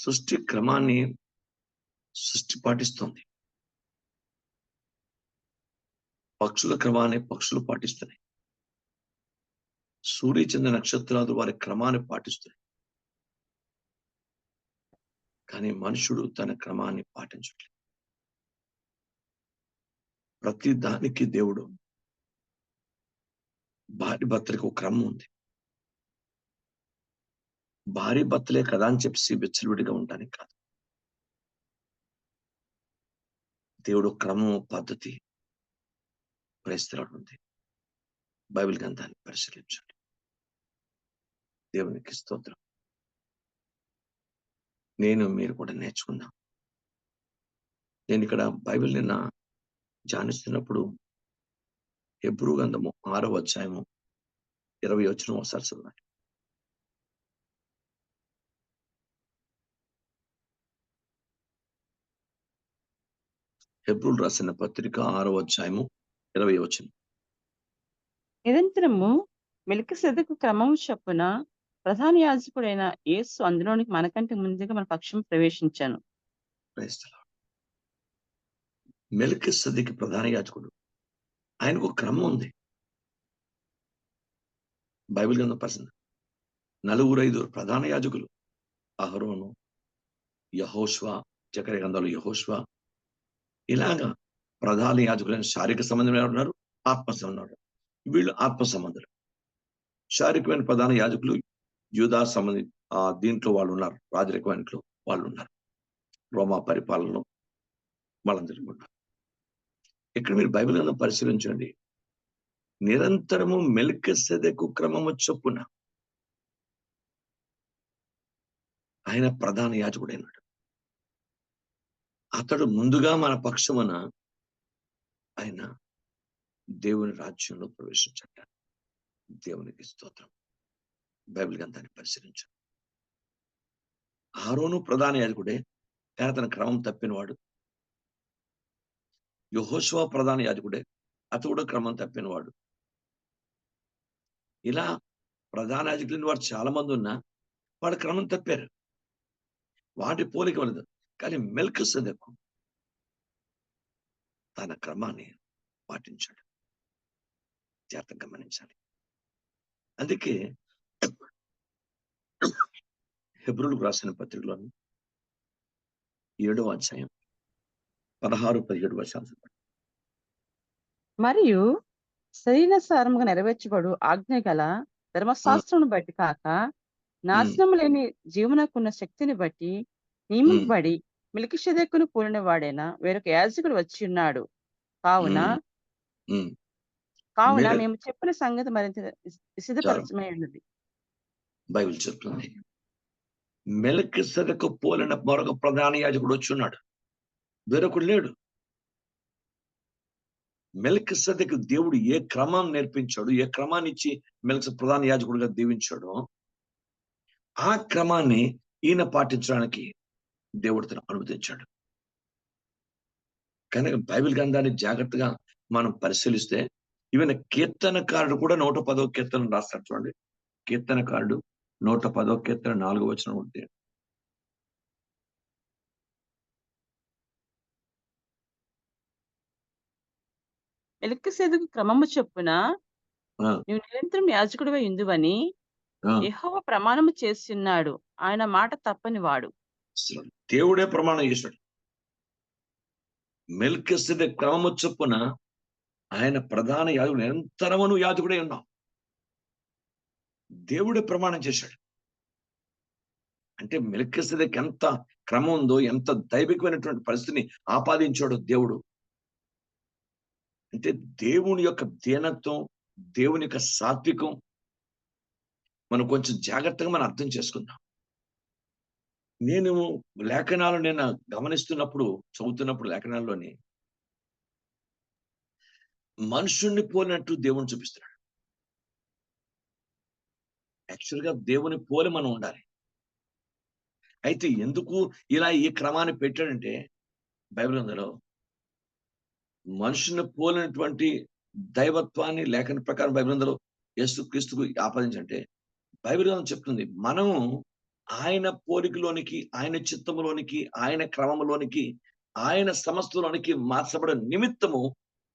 సృష్టి క్రమాన్ని సృష్టి పాటిస్తుంది. పక్షుల క్రమాన్ని పక్షులు పాటిస్తున్నాయి. సూర్యచంద్ర నక్షత్రాలు వారి క్రమాన్ని పాటిస్తున్నాయి. కానీ మనుషుడు తన క్రమాన్ని పాటించట్లేదు. ప్రతి దానికి దేవుడు భార్య భర్తలకు ఒక క్రమం ఉంది. భార్య భర్తలే కదా అని చెప్పి విచ్చలవిడిగా ఉండడానికి కాదు. దేవుడు క్రమం పద్ధతి పరిస్థితులు ఉంది. బైబిల్ గ్రంథాన్ని పరిశీలించండి. దేవునికి స్తోత్రం. మీరు కూడా నేర్చుకుందాం. నేను ఇక్కడ బైబిల్ నిన్న ధ్యానిస్తున్నప్పుడు హెబ్రూ గ్రంథము 6వ అధ్యాయము 20 వచనం ఒకసారి చదవండి. హెబ్రూలు రాసిన పత్రిక 6వ అధ్యాయము 20 వచనం. నిరంతరము మెల్కీసెదెకు క్రమం చొప్పున ప్రధాన యాజకుడైన యేసు అందులోనికి మనకంటే ముందుగా మన పక్షం ప్రవేశించాను. మెల్కీసెదెకు ప్రధాన యాజకుడు, ఆయనకు క్రమం ఉంది. బైబిల్ గ్రంథం పరిశీలన 4-5 ప్రధాన యాజకులు, అహరోను, యెహోషువ, జకర్యా గ్రంథంలో యెహోషువ, ఇలాగా ప్రధాన యాజకులైన శారీరక సంబంధం ఉన్నారు, ఆత్మ సంబంధం. వీళ్ళు ఆత్మ సంబంధులు. శారీరకమైన ప్రధాన యాజకులు యూదా సంబంధి దీంట్లో వాళ్ళు ఉన్నారు, రాజరికమైన వాళ్ళు ఉన్నారు, రోమా పరిపాలనలో వాళ్ళందరూ ఉన్నారు. ఇక్కడ మీరు బైబిల్ గ్రంథం పరిశీలించండి. నిరంతరము మెల్కీసెదెకు క్రమము చొప్పున ఆయన ప్రధాన యాజకుడైనాడు. అతడు ముందుగా మన పక్షమున ఆయన దేవుని రాజ్యంలో ప్రవేశించట. దేవునికి స్తోత్రం. బైబిల్ గ్రంథాన్ని పరిశీలించండి. అహరోను ప్రధాన యాజకుడే, కానీ అతని క్రమం తప్పినవాడు. యెహోషువ ప్రధాన యాజకుడే, అతడు క్రమం తప్పినవాడు. ఇలా ప్రధాన యాజకులైన వారు చాలా మంది ఉన్నా వాడు క్రమం తప్పారు. వాటి పోలిక వలదు. కానీ మెల్కీసెదెకు తన క్రమాన్ని పాటించాడు. జాగ్రత్తగా గమనించాలి. అందుకే హెబ్రోలుకు రాసిన పత్రికలోని 7వ అధ్యాయం 16-17 వచనాలు. మరియు శరీరానుసారముగా నెరవేర్చబడు ఆజ్ఞ గల ధర్మశాస్త్రమును బట్టి కాక నాశనం లేని జీవనకున్న శక్తిని బట్టి నియమింపబడి మెల్కీసెదెకును పోలిన వాడైన వేరొక యాజకుడు వచ్చి ఉన్నాడు. కావున మేము చెప్పిన సంగతి మరింత సిద్ధపరచమై ఉన్నది. బైబిల్ చెప్తుంది, మెల్కీసెదెకు పోలిన మరొక ప్రధాన యాజకుడు వచ్చి ఉన్నాడు, వేరొకడు లేడు. మెల్కీసెదెకు దేవుడు ఏ క్రమాన్ని నేర్పించాడు, ఏ క్రమాన్ని ఇచ్చి ప్రధాన యాజకుడిగా దీవించాడో ఆ క్రమాన్ని ఈయన పాటించడానికి దేవుడు తను అనుమతించాడు. కనుక బైబిల్ గ్రంథాన్ని జాగ్రత్తగా మనం పరిశీలిస్తే ఈవెన్ కీర్తనకారుడు కూడా 110వ కీర్తన రాస్తాడు. చూడండి, కీర్తనకారుడు 110వ కీర్తన 4వ వచనం ఉంటే, మెల్కీసెదెకు క్రమము చొప్పున నీవు నిరంతరం యాజకుడివై ఉందువని యెహోవా ప్రమాణము చేసి ఉన్నాడు. ఆయన మాట తప్పని వాడు. దేవుడే ప్రమాణం చేశాడు. మెల్కీసెదెకు క్రమము చొప్పున ఆయన ప్రధాన యాజకుడు, నిరంతరమును యాజకుడే ఉన్నాం. దేవుడే ప్రమాణం చేశాడు. అంటే మెల్కీసెదెకు ఎంత క్రమం ఉందో, ఎంత దైవికమైనటువంటి పరిస్థితిని ఆపాదించాడో దేవుడు. అంటే దేవుని యొక్క దీనత్వం, దేవుని యొక్క సాత్వికం మనం కొంచెం జాగ్రత్తగా మనం అర్థం చేసుకుందాం. నేను గమనిస్తున్నప్పుడు, చదువుతున్నప్పుడు లేఖనాల్లోని మనుషుణ్ణి పోలినట్టు దేవుని చూపిస్తున్నాడు. యాక్చువల్గా దేవుని పోలి మనం ఉండాలి. అయితే ఎందుకు ఇలా ఈ క్రమాన్ని పెట్టాడంటే, బైబిల్ గ్రంథంలో మనుషుని పోలినటువంటి దైవత్వాన్ని లేఖన ప్రకారం బైబిల్ గ్రంథంలో యేసుక్రీస్తుకు ఆపాదించంటే, బైబిల్ గ్రంథం చెప్తుంది మనము ఆయన పోలికలోనికి, ఆయన చిత్తములోనికి, ఆయన క్రమములోనికి, ఆయన సమస్తలోనికి మార్చబడిన నిమిత్తము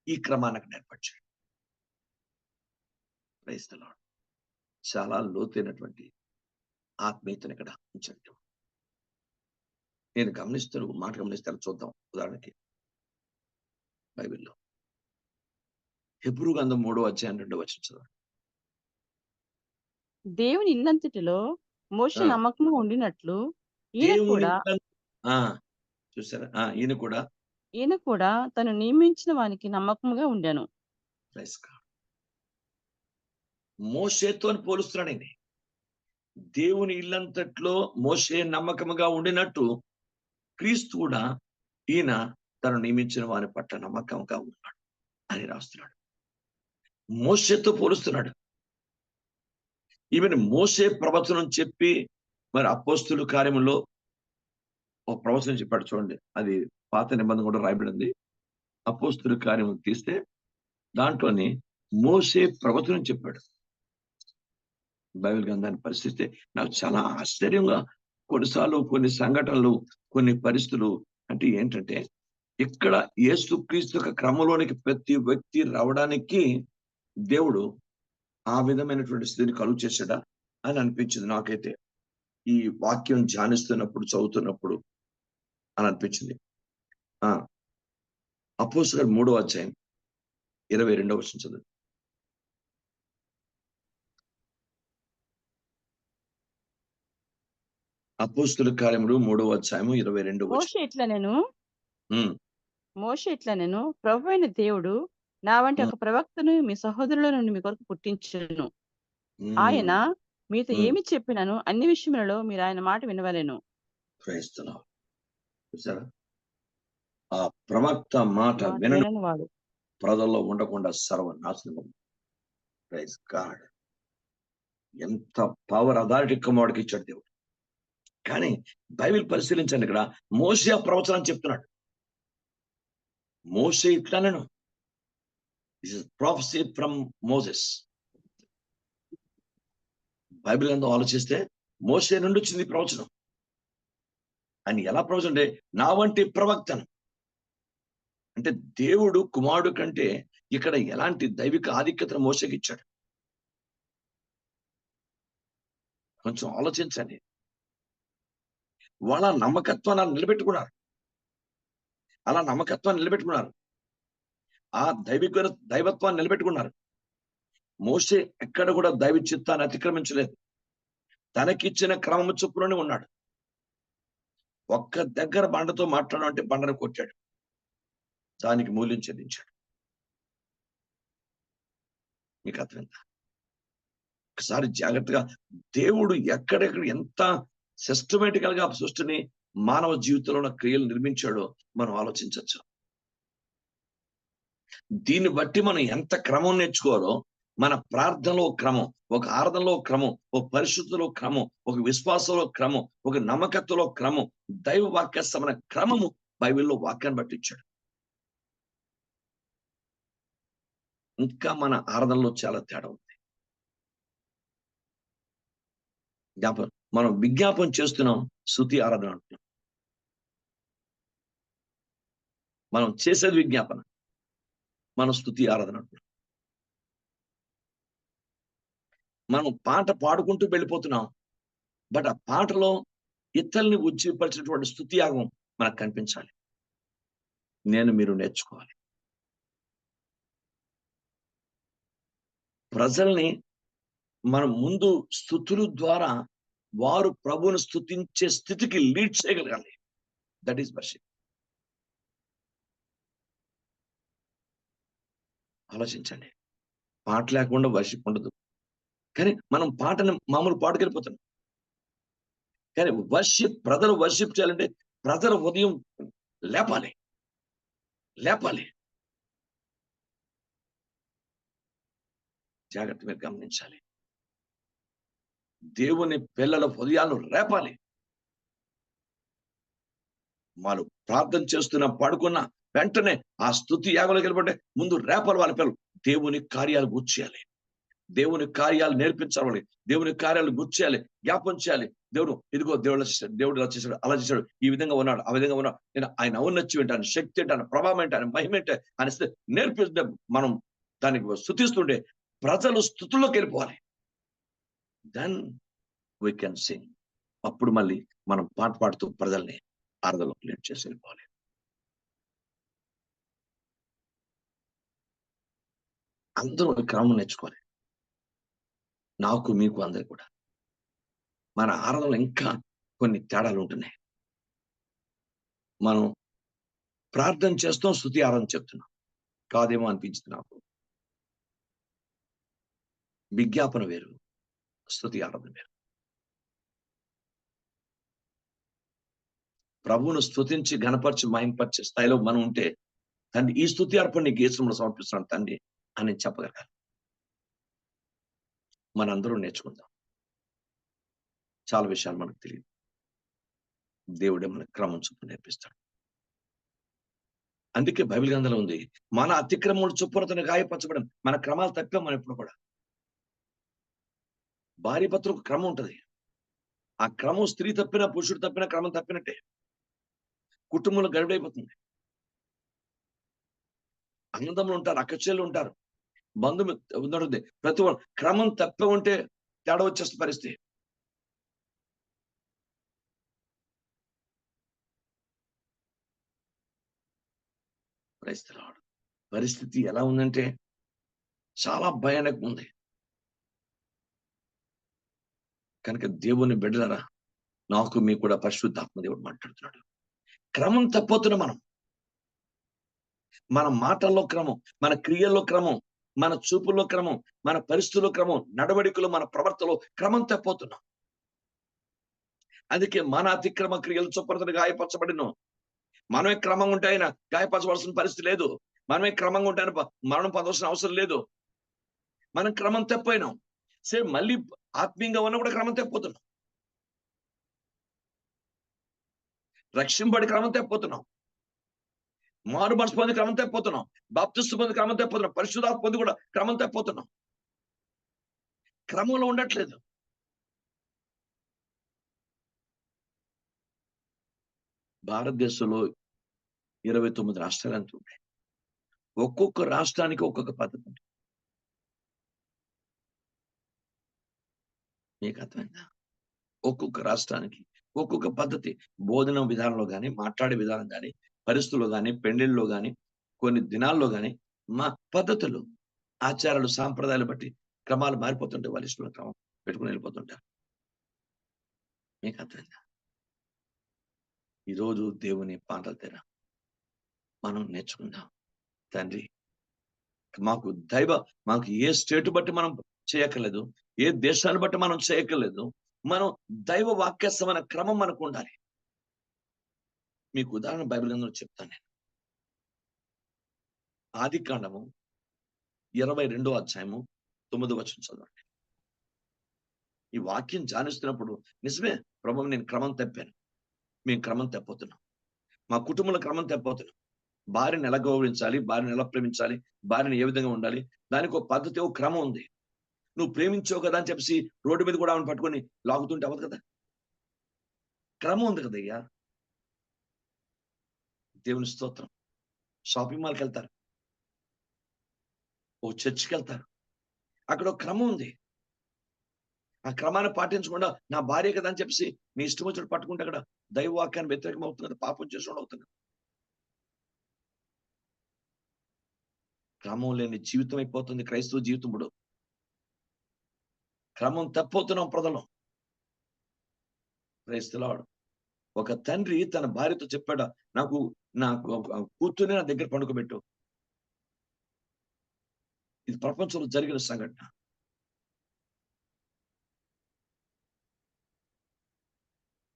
ఈ క్రమానికి నేర్పరిచాడు. Praise the lord. చాలా లోతైనటువంటి ఆత్మీయతను ఇక్కడ ఉంచాడు. నేను మాట గమనిస్తారు, చూద్దాం. ఉదాహరణకి బైబిల్లో హెబ్రీ గ్రంథం 3వ అధ్యాయం 2వ వచనం చదవండి. దేవుని ఇల్లంతటిలో మోషే నమ్మకంగా ఉండినట్లు ఈయన కూడా చూసారా, ఈయన కూడా తను నియమించిన వానికి నమ్మకంగా ఉండాను. మోషేతో పోలుస్తున్నాడండి. దేవుని ఇల్లంతట్లో మోషే నమ్మకముగా ఉండినట్టు క్రీస్తు కూడా ఈయన తను నియమించిన వారి పట్ల నమ్మకంగా ఉన్నాడు అని రాస్తున్నాడు. మోషేతో పోలుస్తున్నాడు. ఈవెన్ మోషే ప్రవచనం చెప్పి మరి అపోస్తుల కార్యములో ఒక ప్రవచనం చెప్పాడు చూడండి. అది పాత నిబంధన కూడా రాయబడింది. అపోస్తుల కార్యం తీస్తే దాంట్లోని మోషే ప్రవచనం చెప్పాడు. బైబిల్ గ్రంథాన్ని పరిశీలిస్తే నాకు చాలా ఆశ్చర్యంగా కొన్నిసార్లు కొన్ని సంఘటనలు, కొన్ని పరిస్థితులు అంటే ఏంటంటే, ఇక్కడ యేసుక్రీస్తు యొక్క క్రమంలోనికి ప్రతి వ్యక్తి రావడానికి దేవుడు ఆ విధమైనటువంటి స్థితిని కలుగు చేశాడా అని అనిపించింది నాకైతే, ఈ వాక్యం ధ్యానిస్తున్నప్పుడు, చదువుతున్నప్పుడు అని అనిపించింది. అపోస్తలుల 3వ అధ్యాయం 22వ వచనం చదువు. అపోస్తలుల కార్యములు 3వ అధ్యాయము 22వ వచనం. మోషే ఇట్లా నేను ప్రభువైన దేవుడు నా వంటి ఒక ప్రవక్తను మీ సహోదరుల నుండి మీ కొరకు పుట్టించును. ఆయన మీతో ఏమి చెప్పినాను అన్ని విషయములలో మీరు ఆయన మాట వినవలెను. ఆ ప్రవక్త మాట వినని వాడు ప్రజల్లో ఉండకుండా సర్వనాశనం. Praise God. ఎంత పవర్, అథారిటీ కుమారుడికి ఇచ్చాడు దేవుడు. కానీ బైబిల్ పరిశీలించండి, ఇక్కడ మోషే ప్రవచనం చెప్తున్నాడు. మోషే ఇట్లా నేను prophecy from Moses. బైబిల్ గ్రంథం ఆలోచిస్తే మోషే నుండి వచ్చింది ప్రవచనం. అని ఎలా ప్రవచనం అంటే, నా వంటి ప్రవక్తను అంటే దేవుడు కుమారుడు కంటే ఇక్కడ ఎలాంటి దైవిక ఆధిక్యతను మోషేకి ఇచ్చాడు. కొంచెం ఆలోచించండి. వాళ్ళ నమ్మకత్వాన్ని నిలబెట్టుకున్నారు. అలా నమ్మకత్వాన్ని నిలబెట్టుకున్నారు. ఆ దైవత్వాన్ని నిలబెట్టుకున్నారు. మోషే ఎక్కడ కూడా దైవ చిత్తాన్ని అతిక్రమించలేదు. తనకిచ్చిన క్రమము చొప్పులోనే ఉన్నాడు. ఒక్క దగ్గర బండతో మాట్లాడాలంటే బండను కొట్టాడు, దానికి మూల్యం చెల్లించాడు. మీకు అర్థమైందా? ఒకసారి జాగ్రత్తగా దేవుడు ఎక్కడెక్కడ ఎంత సిస్టమేటికల్ గా సృష్టిని, మానవ జీవితంలో ఉన్న క్రియలు నిర్మించాడో మనం ఆలోచించవచ్చు. దీన్ని బట్టి మనం ఎంత క్రమం నేర్చుకోవాలో, మన ప్రార్థనలో క్రమం, ఒక ఆరాధనలో క్రమం, ఒక పరిశుద్ధిలో క్రమం, ఒక విశ్వాసంలో క్రమం, ఒక నమ్మకత్వంలో క్రమం, దైవ వాక్యస్థమైన క్రమము బైబిల్లో వాక్యాన్ని బట్టి ఇచ్చాడు. ఇంకా మన ఆరాధనలో చాలా తేడా ఉంది. మనం విజ్ఞాపన చేస్తున్నాం, స్తుతి ఆరాధన అంటున్నాం. మనం చేసేది విజ్ఞాపన, మనం స్తుతి ఆరాధన అంటున్నాం. మనం పాట పాడుకుంటూ వెళ్ళిపోతున్నాం, బట్ ఆ పాటలో ఇతరుల్ని ఉజ్జీవపరిచినటువంటి స్తుతి యాగం మనకు కనిపించాలి. మీరు నేర్చుకోవాలి. ప్రజల్ని మనం ముందు స్తుతుల ద్వారా వారు ప్రభువును స్తుతించే స్థితికి లీడ్ చేయగలగాలి. That is worship. ఆలోచించండి. పాట లేకుండా వర్షిప్ ఉండదు. కానీ మనం పాటను మామూలు పాటకెళ్ళిపోతున్నాం. కానీ ప్రజలు వర్షిప్ చేయాలంటే ప్రజల ఉదయం లేపాలి. జాగ్రత్త, మీరు గమనించాలి. దేవుని పిల్లల హృదయాలను రేపాలి. వాళ్ళు ప్రార్థన చేస్తున్నా, పడుకున్న వెంటనే ఆ స్తుతి యాగంలోకి వెళ్ళిపోతే ముందు రేపాలి. వాళ్ళ పిల్లలు దేవుని కార్యాలు గుర్చేయాలి, దేవుని కార్యాలు నేర్పించాలి, దేవుని కార్యాలు గుర్చేయాలి, జ్ఞాపం చేయాలి. దేవుడు ఇలా చేశాడు, అలా చేశాడు, ఈ విధంగా ఉన్నాడు, ఆ విధంగా ఉన్నాడు. నేను ఆయన ఔన్నత్యం ఏంటాను, శక్తి ఏంటాను, ప్రభావం ఏంటాను, మహిమ ఏంటే అని నేర్పిస్తే మనం దానికి స్తుతిస్తుంటే ప్రజలు స్తుతుల్లోకి వెళ్ళిపోవాలి. Then we can sing. అప్పుడు మళ్ళీ మనం పాట పాడుతూ ప్రజల్ని ఆరాధనలోకి లీడ్ చేసి వెళ్ళిపోవాలి. అందరూ ఈ క్రమం నేర్చుకోవాలి. నాకు మీకు అందరికి కూడా మన ఆరాధనలో ఇంకా కొన్ని తేడాలు ఉంటున్నాయి. మనం ప్రార్థన చేస్తాం, స్తుతి ఆరాధన చెప్తున్నాం కాదేమో అనిపించింది నాకు. విజ్ఞాపన వేరు, స్తుతి ఆరాధన వేరు. ప్రభువును స్తుతించి ఘనపరిచి మహింపరిచే స్థాయిలో మనం ఉంటే, తండ్రి ఈ స్తుతి అర్పణ నీకు యేసునామములో సమర్పిస్తున్నాను తండ్రి అని చెప్పగలగాలి. మనందరం నేర్చుకుందాం. చాలా విషయాలు మనకు తెలియదు. దేవుడే మనకు క్రమం చొప్పున నేర్పిస్తాడు. అందుకే బైబిల్ గ్రంథంలో ఉంది, మన అతిక్రమముల చొప్పున అతను గాయపరచబడను. మన క్రమాలు తప్పాం మనం ఎప్పుడు కూడా. భార్య భర్తలకు క్రమం ఉంటది. ఆ క్రమం స్త్రీ తప్పినా, పురుషుడు తప్పినా క్రమం తప్పినట్టే. కుటుంబంలో గడిబిడైపోతుంది. అన్నదమ్ములు ఉంటారు, అక్కచెల్లెలు ఉంటారు, బంధువులు ప్రతి ఒక్కరు క్రమం తప్ప ఉంటే తేడా వచ్చేస్తే పరిస్థితి. పరిస్థితి ఎలా ఉందంటే చాలా భయానకంగా ఉంది. కనుక దేవుని బిడ్డలారా, నాకు మీకు కూడా పరిశుద్ధాత్మ దేవుడు మాట్లాడుతున్నాడు. క్రమం తప్పవుతున్నాం మనం. మన మాటల్లో క్రమం, మన క్రియల్లో క్రమం, మన చూపుల్లో క్రమం, మన పరిస్థితుల్లో క్రమం, నడవడికలు, మన ప్రవర్తనలో క్రమం తప్పవుతున్నాం. అందుకే మన అతిక్రమ క్రియలు చొప్పున గాయపరచబడిను. మనమే క్రమంగా ఉంటే ఆయన గాయపరచవలసిన పరిస్థితి లేదు. మనమే క్రమంగా ఉంటే ఆయన మరణం పొందవలసిన అవసరం లేదు. మనం క్రమం తప్పిపోయినాం. సేమ్ మళ్ళీ ఆత్మీయంగా ఉన్నా కూడా క్రమం తప్పిపోతున్నాం. రక్షింపబడి క్రమం తప్పిపోతున్నాం. మారు మనసు పొంది క్రమం తప్పిపోతున్నాం. బాప్తిస్మం పొంది క్రమం తప్పిపోతున్నాం. పరిశుద్ధాత్మ పొంది కూడా క్రమం తప్పిపోతున్నాం. క్రమంలో ఉండట్లేదు. భారతదేశంలో 29 రాష్ట్రాలు అంటూ ఉంటాయి. ఒక్కొక్క రాష్ట్రానికి ఒక్కొక్క పద్ధతి ఉంటుంది. మీకు అర్థమైందా? ఒక్కొక్క రాష్ట్రానికి ఒక్కొక్క పద్ధతి. బోధన విధానంలో కానీ, మాట్లాడే విధానం కానీ, పరిస్థితుల్లో కానీ, పెళ్లిళ్ళలో కానీ, కొన్ని దినాల్లో కానీ, మా పద్ధతులు, ఆచారాలు, సాంప్రదాయాలు బట్టి క్రమాలు మారిపోతుంటాయి. వాళ్ళ ఇష్టంలో క్రమం పెట్టుకుని వెళ్ళిపోతుంటారు. మీకు అర్థమైందా? ఈరోజు దేవుని పాటల తెర మనం నేర్చుకుందాం. తండ్రి, మాకు ఏ స్టేట్ బట్టి మనం చేయక్కర్లేదు, ఏ దేశాన్ని బట్టి మనం చేయక్కర్లేదు. మనం దైవ వాక్యస్థమైన క్రమం మనకు ఉండాలి. మీకు ఉదాహరణ బైబిల్ గ్రంథంలో చెప్తాను నేను. ఆదికాండము 22వ అధ్యాయము 9వ వచనం చదవండి. ఈ వాక్యం ధ్యానిస్తున్నప్పుడు నిజమే ప్రభువు, నేను క్రమం తప్పాను, మేము క్రమం తప్పిపోతున్నాం, మా కుటుంబంలో క్రమం తప్పిపోతున్నాం. భార్యను ఎలా గౌరవించాలి, భార్యను ఎలా ప్రేమించాలి, భార్యను ఏ విధంగా ఉండాలి, దానికి ఒక పద్ధతి, ఒక క్రమం ఉంది. నువ్వు ప్రేమించావు కదా అని చెప్పేసి రోడ్డు మీద కూడా ఆమెను పట్టుకొని లాగుతుంటే అవ్వదు కదా. క్రమం ఉంది కదయ్యా. దేవుని స్తోత్రం. షాపింగ్ మాల్కి వెళ్తారు, ఓ చర్చికి వెళ్తారు, అక్కడ ఒక క్రమం ఉంది. ఆ క్రమాన్ని పాటించకుండా నా భార్య కదా అని చెప్పేసి నీ ఇష్టం వచ్చినట్టు పట్టుకుంటే అక్కడ దైవవాక్యాన్ని వ్యతిరేకం అవుతుంది కదా, పాపం చేసుకోవడం అవుతుంది. క్రమం లేని జీవితం అయిపోతుంది క్రైస్తవ జీవితం. ఇప్పుడు క్రమం తప్పవుతున్నాం ప్రజలు. క్రైస్తలాడు ఒక తండ్రి తన భార్యతో చెప్పాడు, నాకు నాకు కూతుర్ని నా దగ్గర పండుకోబెట్టు. ఇది ప్రపంచంలో జరిగిన సంఘటన.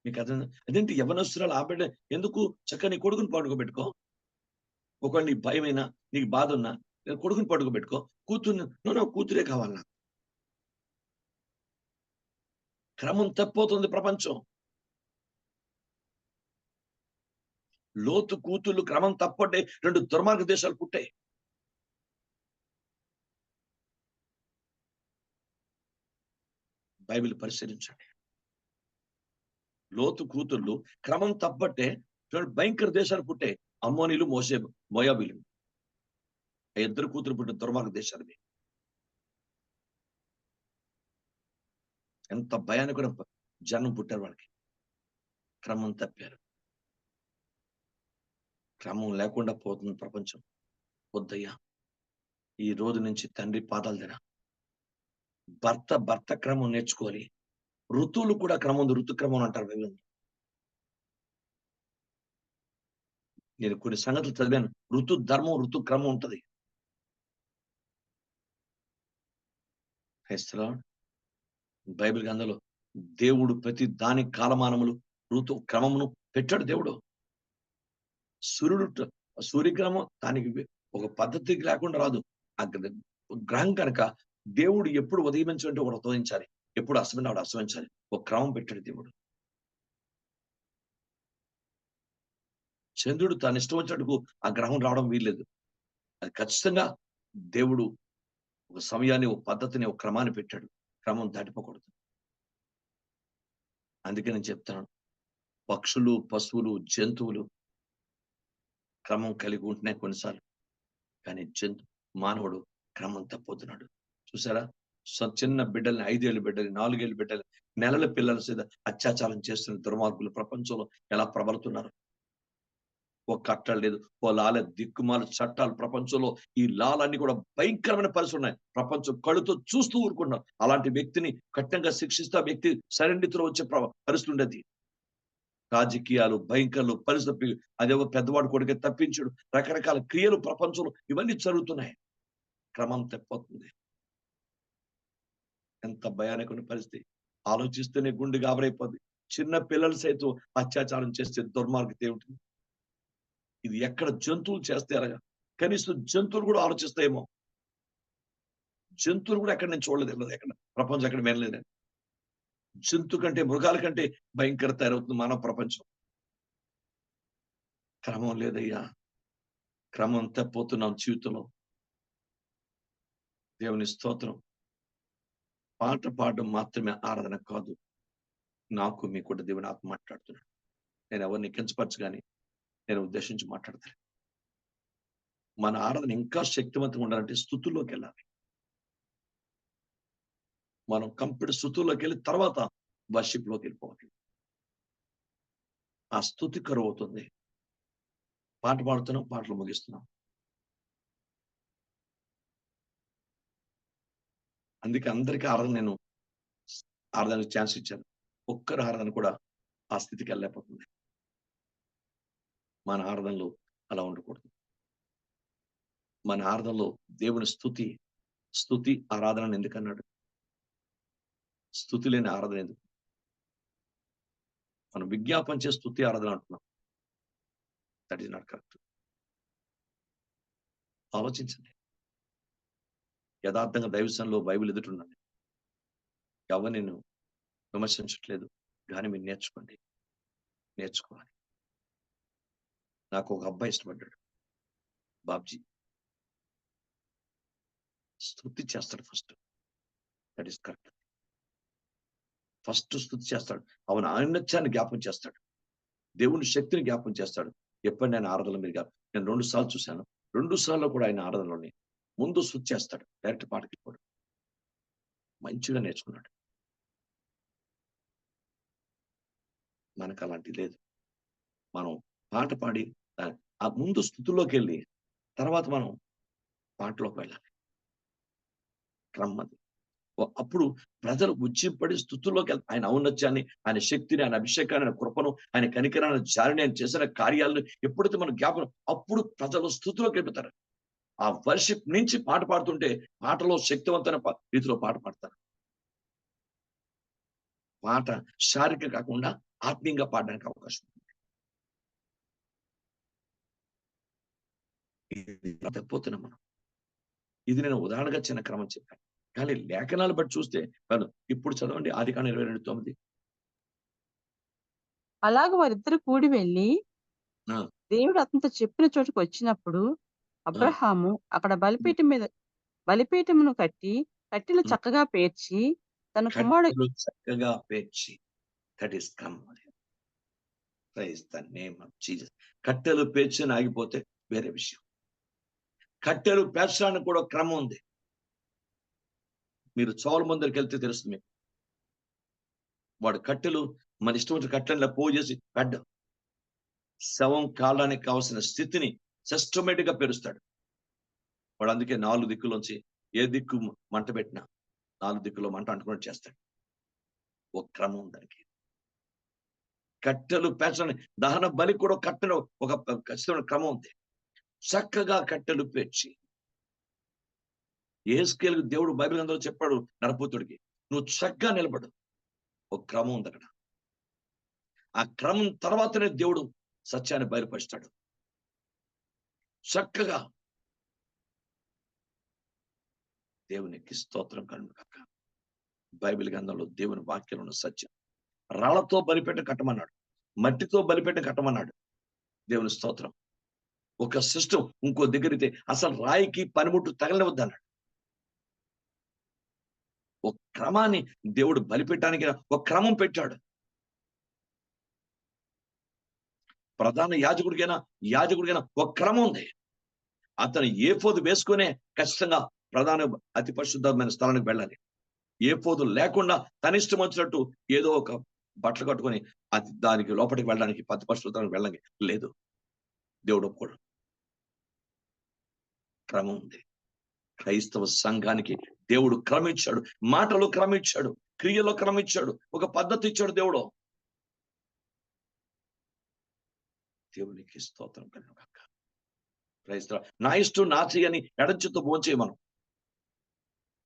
మీకు అర్థం? అదేంటి యవనస్తురాలు ఆ బిడ్డ ఎందుకు చక్కగా నీ కొడుకుని పండుకోబెట్టుకో. ఒకవేళ నీకు భయమైనా, నీకు బాధ ఉన్నా కొడుకుని పడుకోబెట్టుకో. కూతురే కావాలన్నా. క్రమం తప్పిపోతుంది ప్రపంచం. లోతు కూతుళ్ళు క్రమం తప్పటే 2 దుర్మార్గ దేశాలు పుట్టాయి. బైబిల్ పరిశీలించండి. లోతు కూతుర్లు క్రమం తప్పట్టే చూడండి, భయంకర దేశాలు పుట్టే అమ్మోనీలు, మోయాబీలు. ఆ ఇద్దరు కూతురు పుట్టిన దుర్మార్గ దేశాలు. ఎంత భయానక జనం పుట్టారు వాళ్ళకి. క్రమం తప్పారు. క్రమం లేకుండా పోతుంది ప్రపంచం. వద్దయ్యా, ఈ రోజు నుంచి తండ్రి పాదాలు తిన. భర్త క్రమం నేర్చుకోవాలి. ఋతువులు కూడా క్రమం ఉంది, ఋతుక్రమం అంటారు బైబిల్. నేను కొన్ని సంగతులు చదివాను. ఋతు ధర్మం, ఋతుక్రమం ఉంటది. బైబిల్ గ్రంథంలో దేవుడు ప్రతి దాని కాలమానములు, ఋతు క్రమమును పెట్టాడు దేవుడు. సూర్యక్రమం దానికి ఒక పద్ధతికి లేకుండా రాదు. ఆ గ్రహం కనుక దేవుడు ఎప్పుడు ఉదయించాలంటే ఒకడు ఉదయించాలి, ఎప్పుడు అస్తమించి వాడు అస్తమించాలి. ఒక క్రమం పెట్టాడు దేవుడు. చంద్రుడు తన ఇష్టం వచ్చినట్టుకు ఆ గ్రహం రావడం వీల్లేదు. అది ఖచ్చితంగా దేవుడు ఒక సమయాన్ని, ఒక పద్ధతిని, ఒక క్రమాన్ని పెట్టాడు. క్రమం దాటిపోకూడదు. అందుకే నేను చెప్తాను, పక్షులు, పశువులు, జంతువులు క్రమం కలిగి ఉంటున్నాయి కొన్నిసార్లు. కానీ మానవుడు క్రమం తప్పొద్దున్నాడు. చూసారా, చిన్న బిడ్డల్ని, 5 ఏళ్ళ బిడ్డల్ని, 4 ఏళ్ళ బిడ్డల్ని, నెలల పిల్లల మీద అత్యాచారం చేస్తున్న దుర్మార్గులు ప్రపంచంలో ఎలా ప్రబలుతున్నారు. ఓ కట్టలు లేదు, ఓ లాల, దిక్కుమాల చట్టాలు ప్రపంచంలో. ఈ లాలన్నీ కూడా భయంకరమైన పరిస్థితులు ఉన్నాయి. ప్రపంచం కళ్ళుతో చూస్తూ ఊరుకున్నాం. అలాంటి వ్యక్తిని కఠినంగా శిక్షిస్తే ఆ వ్యక్తి సరెండితో వచ్చే పరిస్థితి ఉండేది. రాజకీయాలు, భయంకరలు, పరిస్థితి, అదేవో పెద్దవాడు కొడుకే తప్పించుడు, రకరకాల క్రియలు ప్రపంచంలో ఇవన్నీ జరుగుతున్నాయి. క్రమం తప్పిపోతుంది. ఎంత భయానకమైన పరిస్థితి. ఆలోచిస్తేనే గుండె గాబరైపోద్ది. చిన్న పిల్లలు సైతం అత్యాచారం చేస్తే దుర్మార్గత ఏమిటి? ఇది ఎక్కడ జంతువులు చేస్తే అలాగా? కనీసం జంతువులు కూడా ఆలోచిస్తాయేమో. జంతువులు కూడా ఎక్కడ నేను చూడలేదు, ఎక్కడ ప్రపంచం ఎక్కడ వినలేదు. జంతు కంటే, మృగాల కంటే భయంకర తయారవుతుంది మానవ ప్రపంచం. క్రమం లేదయ్యా. క్రమం తప్పిపోతున్నాం జీవితంలో. దేవుని స్తోత్రం. పాట పాడడం మాత్రమే ఆరాధన కాదు. నాకు మీకు కూడా దేవుని ఆత్మ మాట్లాడుతున్నాడు. నేను ఎవరిని కించపరచు కానీ నేను ఉద్దేశించి మాట్లాడతాను. మన ఆరాధన ఇంకా శక్తివంతంగా ఉండాలంటే స్తుతుల్లోకి వెళ్ళాలి. మనం కంప్లీట్ స్తుతుల్లోకి వెళ్ళి తర్వాత వర్షిప్ లోకి వెళ్ళిపోవాలి. ఆ స్తుతి కరువు అవుతుంది. పాట పాడుతున్నాం, పాటలు ముగిస్తున్నాం. అందుకే అందరికీ నేను ఆరాధనకు ఛాన్స్ ఇచ్చాను. ఒక్కరి ఆరాధన కూడా ఆ స్థితికి వెళ్ళలేకపోతుంది. మన ఆరాధనలో అలా ఉండకూడదు. మన ఆరాధనలో దేవుని స్తుతి ఆరాధన ఎందుకన్నాడు? స్తుతి లేని ఆరాధన ఎందుకు? మనం విజ్ఞాపన చేసి స్తుతి ఆరాధన అంటున్నాం. That is not correct. ఆలోచించండి. యథార్థంగా దైవసంలో బైబిల్ ఎదుటిన్నాను. ఎవరు నేను విమర్శించట్లేదు, కానీ మీరు నేర్చుకోవాలి. నాకు ఒక అబ్బాయి ఇష్టపడ్డాడు, బాబ్జీ. స్తుతి చేస్తాడు first. That is correct. First స్తుతి చేస్తాడు. అవన ఔన్నత్యాన్ని జ్ఞాపకం చేస్తాడు. దేవుని శక్తిని జ్ఞాపకం చేస్తాడు. ఎప్పుడు ఆయన ఆరాధనలో నేను 2 సార్లు చూశాను. 2 సార్లు కూడా ఆయన ఆరాధనలోని ముందు స్తుతి చేస్తాడు. డైరెక్ట్ పాటకి వెళ్ళిపోడు. మంచిగా నేర్చుకున్నాడు. మనకు అలాంటి లేదు. మనం పాట పాడి ఆ ముందు స్తుతిలోకి వెళ్ళి తర్వాత మనం పాటలోకి వెళ్ళాలి. క్రమది. అప్పుడు ప్రజలు ఉజ్జింపడి స్తుతుల్లోకి ఆయన ఔన్నత్యాన్ని, ఆయన శక్తిని, ఆయన అభిషేకాన్ని, ఆయన కృపను, ఆయన కనికరాన్ని, జాలిని, ఆయన చేసిన కార్యాలను ఎప్పుడైతే మనం జ్ఞాపకం, అప్పుడు ప్రజలు స్తుతిలోకి వెళ్ళిపోతారు. ఆ వర్షిప్ నుంచి పాట పాడుతుంటే పాటలో శక్తివంతమైన రీతిలో పాట పాడతారు. పాట శారీరక కాకుండా ఆత్మీయంగా పాడడానికి అవకాశం ఉంది. తప్పిపోతున్నాం మనం. ఇది నేను ఉదాహరణగా చిన్న క్రమం చెప్పాను. కానీ లేఖనాలు బట్టి చూస్తే ఇప్పుడు చదవండి, ఆదికాండం 22:9. అలాగ వారిద్దరు కూడి వెళ్ళి ఆ! దేవుడు అతనితో చెప్పిన చోటుకు వచ్చినప్పుడు అబ్రహాము అక్కడ బలిపీఠమును కట్టి కట్టెలు చక్కగా పేర్చి తన కుమారుడు కట్టెలు చక్కగా పేర్చి, దట్ ఈస్ క్రమం. Praise the name of Jesus. కట్టెలు పేర్చని ఆగిపోతే వేరే విషయం. కట్టెలు పేర్చడానికి కూడా క్రమం ఉంది. మీరు చౌల మందిరికి వెళ్తే తెలుస్తుంది మీకు. వాడు కట్టెలు మన ఇష్టం వచ్చిన కట్టెల పోగు చేసి పెట్ట శవం కాలడానికి కావాల్సిన స్థితిని సిస్టమేటిక్ గా పెరుస్తాడు వాడు. అందుకే 4 దిక్కులోంచి ఏ దిక్కు మంట పెట్టినా 4 దిక్కులో మంట అంటుకున్నట్టు చేస్తాడు. ఒక క్రమం దానికి. కట్టెలు పేర్చడానికి దహన బలి కూడా కట్టెలు ఒక ఖచ్చితమైన క్రమం ఉంది. చక్కగా కట్టెలు పేర్చి యేహెజ్కేలుకు దేవుడు బైబిల్ గ్రంథంలో చెప్పాడు నరపుత్రుడికి, నువ్వు చక్కగా నిలబడు. ఒక క్రమం ఉంది అక్కడ. ఆ క్రమం తర్వాతనే దేవుడు సత్యాన్ని బయలుపరుస్తాడు. చక్కగా దేవునికి స్తోత్రం కలుగుగాక. బైబిల్ గ్రంథంలో దేవుని వాక్యంలో ఉన్న సత్యం. రాళ్లతో బలిపెట్ట కట్టమన్నాడు, మట్టితో బలిపెట్ట కట్టమన్నాడు. దేవుని స్తోత్రం. ఒక సిస్టమ్ ఇంకో దగ్గరైతే అసలు రాయికి పనిముట్టు తగలవద్దన్నాడు. ఒక క్రమాన్ని దేవుడు బలిపెట్టడానికి ఒక క్రమం పెట్టాడు. ప్రధాన యాజకుడికైనా ఒక క్రమం ఉంది. అతను ఏఫోదు వేసుకునే ఖచ్చితంగా ప్రధాన అతి పరిశుద్ధమైన స్థలానికి వెళ్ళాలి. ఏఫోదు లేకుండా తన ఇష్టం వచ్చినట్టు ఏదో ఒక బట్టలు కట్టుకొని అది దానికి లోపలికి వెళ్ళడానికి అతి పరిశుద్ధానికి వెళ్ళడానికి లేదు. దేవుడు ఒప్పుకోడు. క్రమం ఉంది. క్రైస్తవ సంఘానికి దేవుడు క్రమించాడు. మాటలు క్రమించాడు, క్రియలో క్రమించాడు, ఒక పద్ధతి ఇచ్చాడు దేవుడు. దేవునికి స్తోత్రం కలుగుగాక. క్రైస్తవ నా ఇష్టం నా చేయని ఎడం చేత్తో భోంచేయ, మనం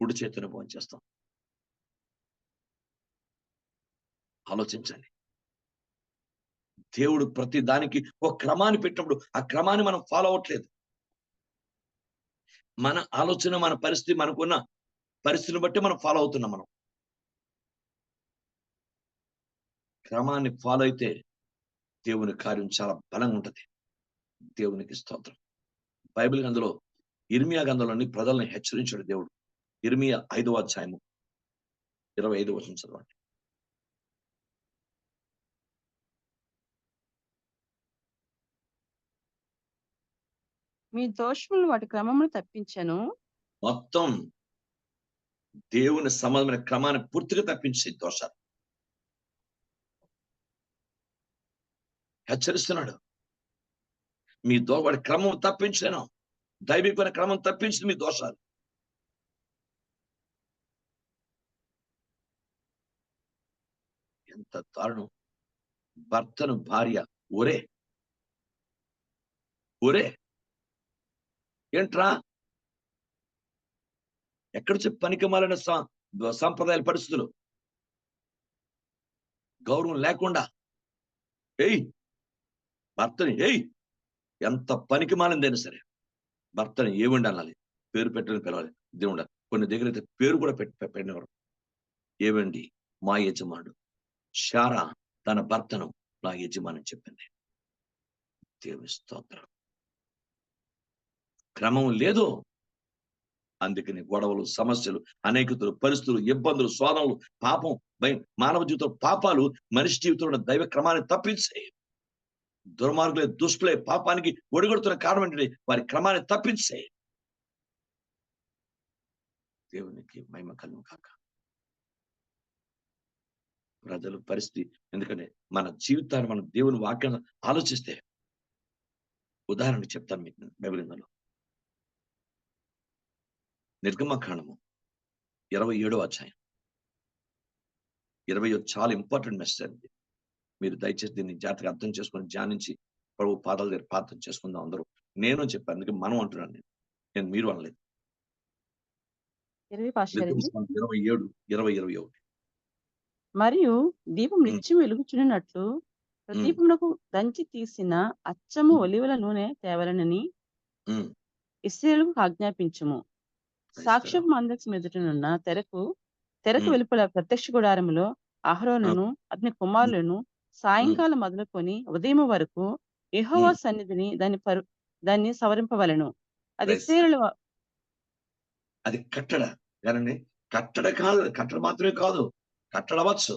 కుడి చేతిని భోంచేస్తాం. ఆలోచించండి. దేవుడు ప్రతి దానికి ఒక క్రమాన్ని పెట్టినప్పుడు ఆ క్రమాన్ని మనం ఫాలో అవ్వట్లేదు. మన ఆలోచన, మన పరిస్థితి, మనకున్న పరిస్థితిని బట్టి మనం ఫాలో అవుతున్నాం. మనం క్రమాన్ని ఫాలో అయితే దేవుని కార్యం చాలా బలంగా ఉంటది. దేవునికి స్తోత్రం. బైబిల్ గ్రంథంలో ఇర్మియా గ్రంథంలోని ప్రజలను హెచ్చరించాడు దేవుడు. ఇర్మియా 5వ అధ్యాయము 25వ వచనం చదవండి. మీ దోషములు వాటి క్రమమును తప్పించెను. మొత్తం దేవుని సంబంధమైన క్రమాన్ని పూర్తిగా తప్పించే దోషాలు హెచ్చరిస్తున్నాడు. మీ వాడి క్రమం తప్పించాను, దైవికమైన క్రమం తప్పించింది మీ దోషాలు. ఎంత దారుణం. భర్తను భార్య ఒరే ఒరే ఏంట్రా, ఎక్కడ చెప్పి పనికిమాలిన సాంప్రదాయాల పరిస్థితులు, గౌరవం లేకుండా ఏయ్ భర్తని ఏయ్, ఎంత పనికిమాలిందైనా సరే భర్తని ఏమండి అనాలి, పేరు పెట్టని పిలవాలి. దేవుడు కొన్ని దగ్గర అయితే పేరు కూడా పెట్టినవారు. ఏమండి మా యజమానుడు, శారా తన భర్తను నా యజమాని చెప్పింది. దేవుని స్తోత్రం. క్రమం లేదు. అందుకని గొడవలు, సమస్యలు, అనేకతలు, పరిస్థితులు, ఇబ్బందులు, శోధనలు, పాపం, మానవ జీవితంలో పాపాలు మనిషి జీవితంలో దైవ క్రమాన్ని తప్పించాయి. దుర్మార్గులే, దుష్టులే పాపానికి ఒడిగొడుతున్న కారణం ఏంటంటే వారి క్రమాన్ని తప్పించాయి. దేవునికి మహిమ కలుగును గాక. ప్రజలు పరిస్థితి, ఎందుకంటే మన జీవితాన్ని మనం దేవుని వాక్యాన్ని ఆలోచిస్తే, ఉదాహరణ చెప్తాను మీకు. బైబిల్ గ్రంథంలో నిర్గమకాండము 27వ అధ్యాయం 20 చాలా ఇంపార్టెంట్ మెసేజ్ అండి. మీరు దయచేసి దీన్ని జాగ్రత్తగా అర్థం చేసుకొని ధ్యానించి ప్రభు పాదాల దగ్గర ప్రార్థన చేసుకుందాం అందరూ. నేను చెప్పాను, అందుకే మనం అంటున్నాను, నేను మీరు అనలేదు. 27, 20, 21. మరియు దీపం నిత్యం వెలుగుచున్నట్లు ప్రదీపమునకు దంచి తీసిన అచ్చము ఒలివల నూనె తేవలనని ఇశ్రాయేలుకు ఆజ్ఞాపించుము. సాక్ష్యపు మందసం ఎదుటనున్న తెరకు వెలుపల ప్రత్యక్ష గుడారములో అహరోనును అతని కుమారులను సాయంకాలం మొదలుకొని ఉదయం వరకు యెహోవా సన్నిధిని దాన్ని సవరింపవలను. అది ఇశ్రాయేలు. అది కట్టడ కానండి, కట్టడ కాదు, కట్టడ మాత్రమే కాదు, కట్టడవచ్చు,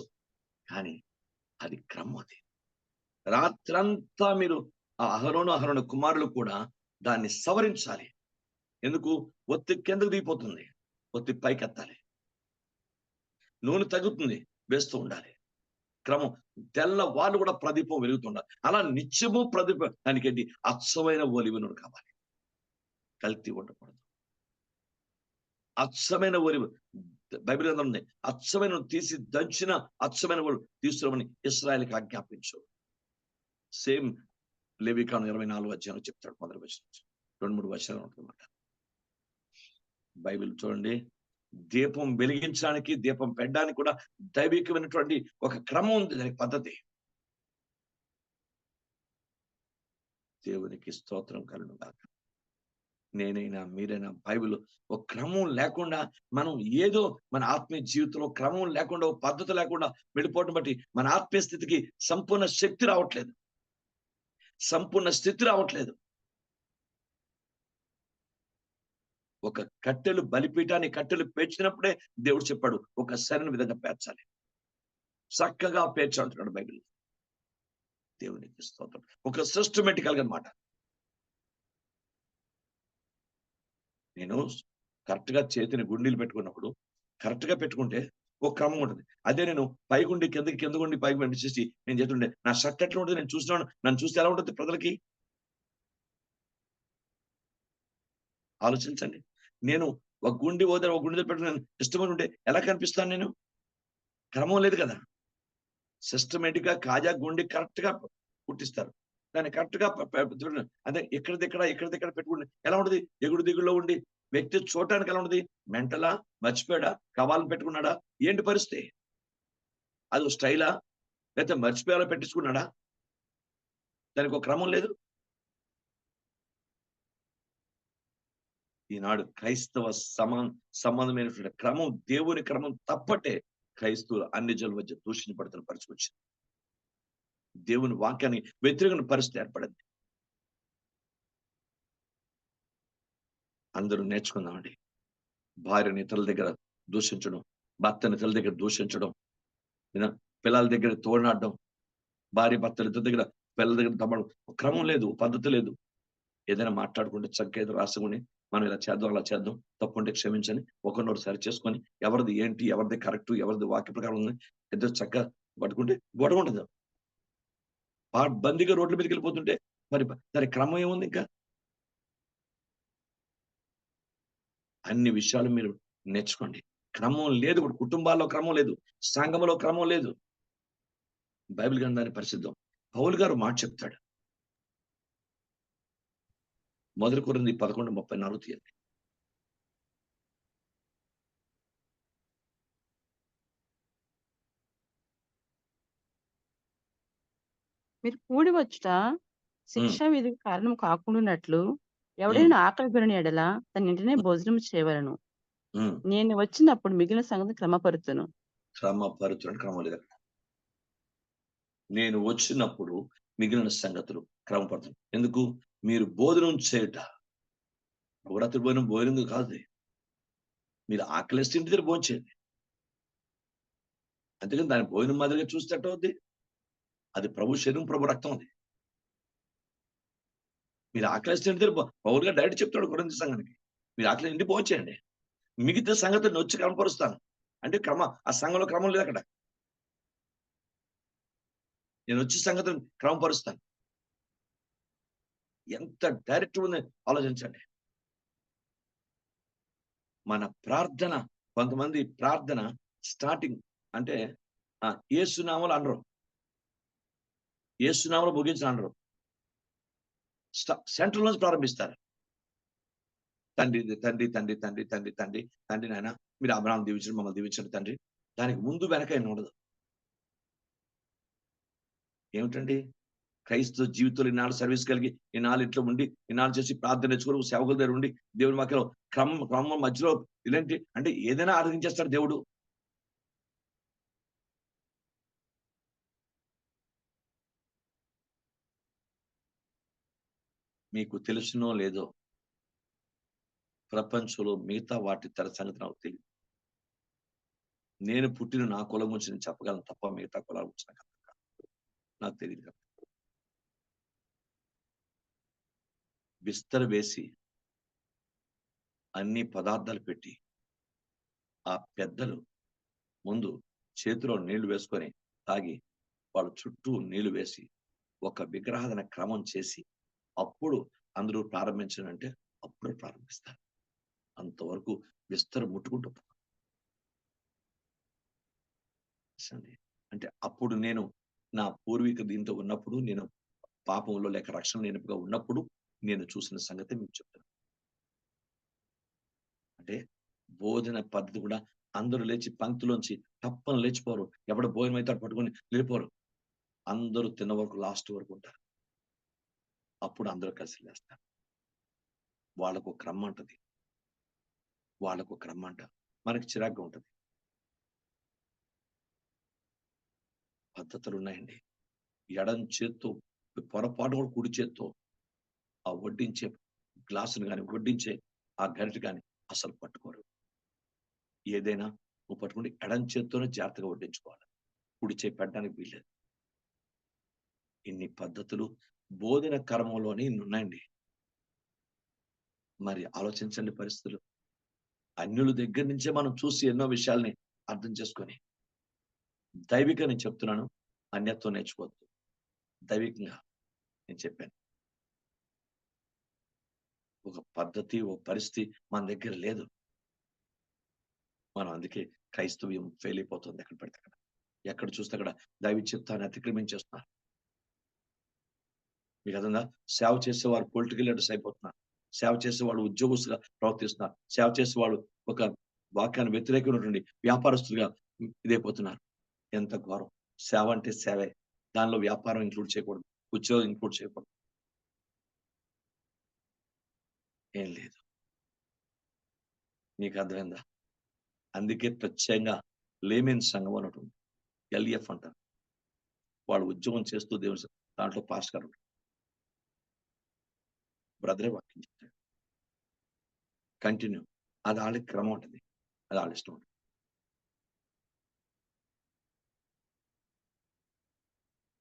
కానీ అది క్రమం. అది రాత్రంతా మీరు ఆ అహరోను కుమారులు కూడా దాన్ని సవరించాలి. ఎందుకు? ఒత్తి కిందకు దిగిపోతుంది, ఒత్తి పైకెత్తాలి. నూనె తగ్గుతుంది, వేస్తూ ఉండాలి. క్రమం. తెల్లవార్లు కూడా ప్రదీపం వెలుగుతుండాలి. అలా నిత్యము ప్రదీపం. దానికేంటి? అచ్చమైన ఒలివ నూనె కావాలి. కల్తీ ఉండకూడదు. అచ్చమైన ఒలివ బైబిల్ గ్రంథం ఉంది. అచ్చమైన తీసి దంచిన అచ్చమైన ఒలివ తీసుకురమని ఇశ్రాయేలుకి ఆజ్ఞాపించు. సేమ్ లేవికాండం 24 అధ్యాయంలో చెప్తాడు. మొదటి వచనం 2-3 వచనాలు ఉంటుందన్నమాట. బైబిల్ చూడండి, దీపం వెలిగించడానికి, దీపం పెట్టడానికి కూడా దైవికమైనటువంటి ఒక క్రమం ఉంది, దానికి పద్ధతి. దేవునికి స్తోత్రం కలుగును గాక. నేనైనా మీరైనా బైబిల్ ఒక క్రమం లేకుండా మనం ఏదో మన ఆత్మీయ జీవితంలో క్రమం లేకుండా, ఒక పద్ధతి లేకుండా వెళ్ళిపోవటం బట్టి మన ఆత్మీయ స్థితికి సంపూర్ణ శక్తి రావట్లేదు, సంపూర్ణ స్థితి రావట్లేదు. ఒక కట్టెలు బలిపీఠాన్ని కట్టెలు పేర్చినప్పుడే దేవుడు చెప్పాడు ఒక సరైన విధంగా పేర్చాలి. చక్కగా పేర్చి అంటున్నాడు బైబిల్. దేవునికి స్తోత్రం. ఒక సిస్టమేటికల్ గా అన్నమాట. నేను కరెక్ట్ గా చేతిని గుండీలు పెట్టుకున్నప్పుడు కరెక్ట్ గా పెట్టుకుంటే ఒక క్రమం ఉంటుంది. అదే నేను పైగుండి కిందకి, కిందగుండి పైకి పంపించేసి నేను చేస్తుండే నా షర్ట్ ఎట్లా ఉంటుంది, నేను చూసినాను, నన్ను చూస్తే ఎలా ఉంటుంది ప్రజలకి? ఆలోచించండి. నేను ఒక గుండి పోతే ఒక గుండె పెట్టుకుని ఇష్టమని ఉంటే ఎలా కనిపిస్తాను నేను? క్రమం లేదు కదా. సిస్టమేటిక్ గా కాజా గుండి కరెక్ట్ గా పుట్టిస్తారు. దాన్ని కరెక్ట్ గా అదే ఇక్కడిదిక్కడ పెట్టుకుంటే ఎలా ఉంటది? ఎగుడు దిగుడులో ఉండి వ్యక్తి చూడటానికి ఎలా ఉంటది? మెంటలా, మర్చిపోయాడా, కవాలను పెట్టుకున్నాడా, ఏంటి పరిస్థితి? అది ఒక స్టైలా, లేకపోతే మర్చిపోయాలో పెట్టించుకున్నాడా? దానికి ఒక క్రమం లేదు. ఈనాడు క్రైస్తవ సంబంధమైనటువంటి క్రమం, దేవుని క్రమం తప్పటే క్రైస్తవులు అన్ని జనుల మధ్య దూషించబడుతున్న పరిస్థితి వచ్చింది. దేవుని వాక్యాన్ని వ్యతిరేకమైన పరిస్థితి ఏర్పడింది. అందరూ నేర్చుకుందామండి. భార్యని ఇతరుల దగ్గర దూషించడం, భర్తని ఇతరుల దగ్గర దూషించడం, పిల్లల దగ్గర తోడనాడడం, భార్య భర్తలు ఇద్దరి దగ్గర, పిల్లల దగ్గర తమ్మడం. క్రమం లేదు, పద్ధతి లేదు. ఏదైనా మాట్లాడుకుంటే చక్కగా ఏదో రాసుకుని మనం ఇలా చేద్దాం, అలా చేద్దాం, తప్పుంటే క్షమించని ఒకరినొకరు సరి చేసుకొని ఎవరిది ఏంటి, ఎవరిది కరెక్ట్, ఎవరిది వాక్య ప్రకారం ఉంది ఇద్దరు చక్కగా పట్టుకుంటే గొడవ ఉండదు. బందీగా రోడ్ల మీదకి వెళ్ళిపోతుంటే మరి దాని క్రమం ఏముంది? ఇంకా అన్ని విషయాలు మీరు నేర్చుకోండి. క్రమం లేదు. ఇప్పుడు కుటుంబాల్లో క్రమం లేదు, సంఘంలో క్రమం లేదు. బైబిల్ గ్రంథాన్ని పరిశుద్ధం. పౌలు గారు మాట చెప్తాడు. 1 కొరింథీ 11:34 తీయండి. మీరు కూడి వచ్చుట ఉమ్, శిక్షా విధికి కారణం కాకుండానట్లు ఉమ్, ఎవడైనా ఆకలి కొనిన ఎడల తన ఇంటినే భోజనం చేయవలెను. ఉమ్. నేను వచ్చినప్పుడు మిగిలిన సంగతి క్రమపరుతును. క్రమపరుచుడు క్రమం లేదు అక్కడ. నేను వచ్చినప్పుడు మిగిలిన సంగతులు క్రమపడుతుంది. ఎందుకు? మీరు భోజనం చేయుట. నవరాత్రి భోజనం కాదు అది. మీరు ఆకలిస్తే ఇంటి దగ్గర భోజనం చేయండి. అందుకని దాని భోజనం మాదిరిగా చూస్తే అవుద్ది. అది ప్రభు శరీరం, ప్రభు రక్తం అది. మీరు ఆకలిస్తే ఇంటి దగ్గర పౌలు గారు డైరెక్ట్ చెప్తాడు కొరింథీ సంఘానికి, మీరు ఆకలి ఇంటి భోజనం చేయండి, మిగతా సంగతిని వచ్చి క్రమపరుస్తాను. అంటే ఆ సంఘంలో క్రమం లేదు అక్కడ. నేను వచ్చి సంగతిని క్రమపరుస్తాను. ఎంత డైరెక్ట్ ఉంది ఆలోచించండి. మన ప్రార్థన, కొంతమంది ప్రార్థన స్టార్టింగ్ అంటే యేసునామములో అనరు, యేసునామములో ముగించని అనరు, సెంట్రల్ నుంచి ప్రారంభిస్తారు. తండ్రి తండ్రి తండ్రి తండ్రి తండ్రి తండ్రి తండ్రి నాయన మీరు అబ్రహాం దీవించండి, మమ్మల్ని దీవించండి తండ్రి. దానికి ముందు వెనక ఏమి ఉండదు. ఏమిటండి? క్రైస్తవ జీవితంలో ఇన్నాళ్ళు సర్వీస్ కలిగి, ఇన్నాళ్ళు ఇంట్లో ఉండి, ఇన్నాళ్ళు చేసి ప్రార్థన నేర్చుకుని సేవకుల దగ్గర ఉండి దేవుని వాక్యం క్రమం మధ్యలో ఇలాంటి అంటే ఏదైనా ఆరాధించేస్తాడు దేవుడు. మీకు తెలుసునో లేదో, ప్రపంచంలో మిగతా వాటి సంగతి నాకు తెలియదు. నేను పుట్టిన నా కులం గురించి నేను చెప్పగలను తప్ప మిగతా కులాల గురించి నాకు తెలియదు. బిస్తర వేసి అన్ని పదార్థాలు పెట్టి ఆ పెద్దలు ముందు చేతిలో నీళ్లు వేసుకొని తాగి వాళ్ళ చుట్టూ నీళ్లు వేసి ఒక విగ్రహాధన క్రమం చేసి అప్పుడు అందరూ ప్రారంభించారంటే అప్పుడే ప్రారంభిస్తారు. అంతవరకు విస్తర ముట్టుకుంటూ అంటే అప్పుడు నేను నా పూర్వీక దీంతో ఉన్నప్పుడు, నేను పాపంలో లేక రక్షణ లేనిగా ఉన్నప్పుడు నేను చూసిన సంగతి మీకు చెప్తాను. అంటే భోజన పద్ధతి కూడా అందరూ లేచి పంక్తిలోంచి తప్పని లేచిపోరు. ఎవడ భోజనం అయితే పట్టుకొని వెళ్ళిపోరు. అందరూ తిన్న వరకు లాస్ట్ వరకు ఉంటారు. అప్పుడు అందరూ కలిసి లేస్తారు. వాళ్ళకు క్రమం అంటది. వాళ్ళకు క్రమం అంట. మనకి చిరాగ్గా ఉంటది. పద్ధతులు ఉన్నాయండి. ఎడం చేత్తో పొరపాటు కూడా కుడి చేత్తో ఆ వడ్డించే గ్లాసును గాని, వడ్డించే ఆ గరిటె గాని అసలు పట్టుకోరు. ఏదైనా నువ్వు పట్టుకుంటే ఎడం చేత్తోనే జాగ్రత్తగా వడ్డించుకోవాలి. కుడి చేయి పెట్టడానికి వీల్లేదు. ఇన్ని పద్ధతులు బోధన కర్మంలోనే ఇన్ని ఉన్నాయండి. మరి ఆలోచించండి పరిస్థితులు. అన్యుల దగ్గర నుంచే మనం చూసి ఎన్నో విషయాల్ని అర్థం చేసుకొని, దైవికంగా నేను చెప్తున్నాను, అన్యత్వం నేర్చుకోవద్దు. దైవికంగా నేను చెప్పాను. ఒక పద్ధతి, ఒక పరిస్థితి మన దగ్గర లేదు. మనం అందుకే క్రైస్తవ్యం ఫెయిల్ అయిపోతుంది ఎక్కడ పడితే అక్కడ. ఎక్కడ చూస్తే అక్కడ దైవ చిత్తాన్ని అతిక్రమించేస్తున్నారు. మీకు అర్థంగా? సేవ చేసేవారు పొలిటికల్ లీడర్స్ అయిపోతున్నారు. సేవ చేసేవాళ్ళు ఉద్యోగస్తులుగా ప్రవర్తిస్తున్నారు. సేవ చేసేవాళ్ళు ఒక వాక్యాన్ని వ్యతిరేకమైనటువంటి వ్యాపారస్తులుగా ఇదైపోతున్నారు. ఎంత ఘోరం! సేవ అంటే సేవే. దానిలో వ్యాపారం ఇంక్లూడ్ చేయకూడదు. ఉద్యోగం ఇంక్లూడ్ చేయకూడదు. ఏం లేదు. నీకు అర్థమైందా? అందుకే ప్రత్యేకంగా లేమెన్ సంఘం అని ఒకటి ఉంది. ఎల్ఈఎఫ్ అంటారు. వాళ్ళు ఉద్యోగం చేస్తూ దేవుని దాంట్లో పాస్టర్ గారు బ్రదరే వాక్యం చెప్తాడు. కంటిన్యూ. అది వాళ్ళకి క్రమం ఉంటుంది. అది వాళ్ళ ఇష్టం ఉంటుంది.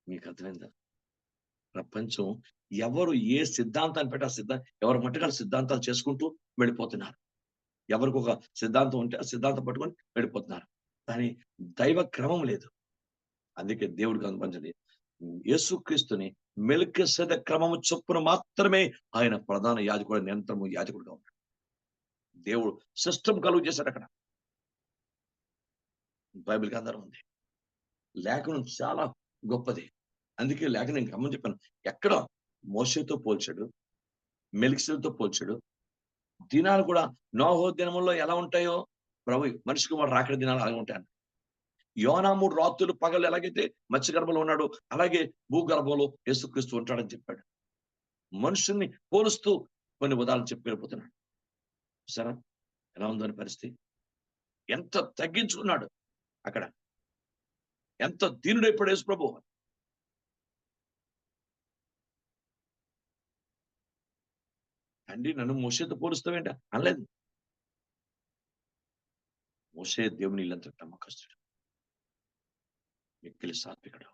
మీకు అర్థమైందా? ప్రపంచం ఎవరు ఏ సిద్ధాంతాన్ని పెట్టి ఆ ఎవరి మట్టుగా సిద్ధాంతాలు చేసుకుంటూ వెళ్ళిపోతున్నారు. ఎవరికి ఒక సిద్ధాంతం ఉంటే ఆ సిద్ధాంతం పట్టుకొని వెళ్ళిపోతున్నారు. కానీ దైవ క్రమం లేదు. అందుకే దేవుడికి అనుబంధండి. యేసుక్రీస్తుని మెల్కీసెదెకు క్రమము చొప్పున మాత్రమే ఆయన ప్రధాన యాజకుడు, నిరంతరము యాజకుడుగా ఉన్నాడు. దేవుడు సిస్టమ్ కలుగు చేశాడు అక్కడ. బైబిల్ గ్రంథంలో ఉంది. లేఖనం చాలా గొప్పది. అందుకే లేఖనం నేను గమని చెప్పాను. ఎక్కడ మోషేతో పోల్చాడు, మెల్కీసెదెకుతో పోల్చాడు. దినాలు కూడా నోహు దినముల్లో ఎలా ఉంటాయో ప్రభు మనిషి కుమారుడు రాకడ దినాలు అలాగే ఉంటాయి. యోనా 3 రాత్రులు పగలు ఎలాగైతే మత్స్య గర్భంలో ఉన్నాడు, అలాగే భూగర్భంలో యేసుక్రీస్తు ఉంటాడని చెప్పాడు. మనుషుల్ని పోలుస్తూ కొన్ని ఉదాహరణలు చెప్పి వెళ్ళిపోతున్నాడు. సరే, ఎలా ఉందని పరిస్థితి? ఎంత తగ్గించుకున్నాడు అక్కడ, ఎంత దీనుడైపోయాడు యేసు ప్రభు. తండ్రి నన్ను మోషేతో పోలుస్తావేంట అనలేదు. మోషే దేవుని ఇల్లంత నమ్మకస్తుడు, మిక్కిలి సాత్వికుడు.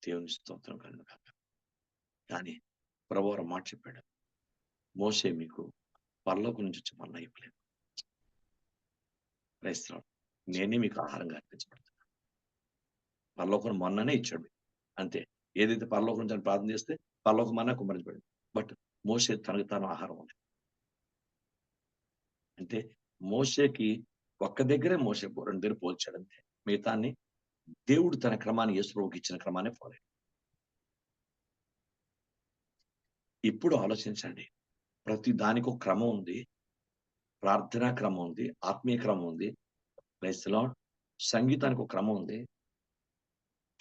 దేవుని స్తోత్రం కలుగును గాక. కానీ ప్రభువు ఒక మాట చెప్పాడు. మోషే మీకు పరలోకం నుంచి వచ్చి మన్నా ఇవ్వలేదు. క్రైస్తవుడు నేనే మీకు ఆహారంగా అర్పించబడుతున్నాను. పరలోకం మన్నానే ఇచ్చాడు అంతే. ఏదైతే పరలోకం నుంచి ప్రార్థన చేస్తే పరలోకం మన్నా కుమ్మరించబడింది. బట్ మోషే తనకు తాను ఆహారం ఉంది. అంటే మోషేకి ఒక్క దగ్గరే మోషే 2 దగ్గర పోల్చాడు అంతే. మిగతాన్ని దేవుడు తన క్రమాన్ని యేసు ప్రభువుకి ఇచ్చిన క్రమాన్ని ఫాలో అయ్యాడు. ఇప్పుడు ఆలోచించండి. ప్రతి దానికి ఒక క్రమం ఉంది. ప్రార్థనా క్రమం ఉంది. ఆత్మీయ క్రమం ఉంది. Praise the Lord. సంగీతానికి ఒక క్రమం ఉంది.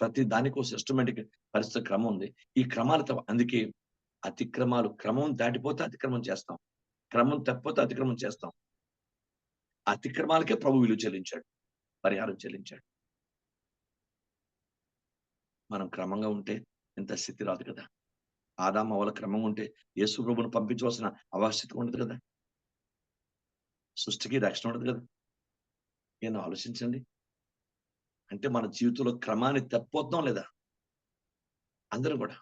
ప్రతి దానికి ఒక సిస్టమేటిక్ పరిస్థితి క్రమం ఉంది. ఈ క్రమాలతో అందుకే అతిక్రమాలు క్రమం దాటిపోతే అతిక్రమం చేస్తాం. క్రమం తప్పిపోతే అతిక్రమం చేస్తాం. అతిక్రమాలకే ప్రభు విలువ చెల్లించాడు. పరిహారం చెల్లించాడు. మనం క్రమంగా ఉంటే ఇంత స్థితి రాదు కదా. ఆదాము అవ్వల క్రమంగా ఉంటే యేసు ప్రభువును పంపించవలసిన అవశ్యకత ఉండదు కదా. సృష్టికి రక్షణ ఉండదు కదా. నేను ఆలోచించండి. అంటే మన జీవితంలో క్రమాన్ని తప్పిపోతున్నాం లేదా? అందరూ కూడా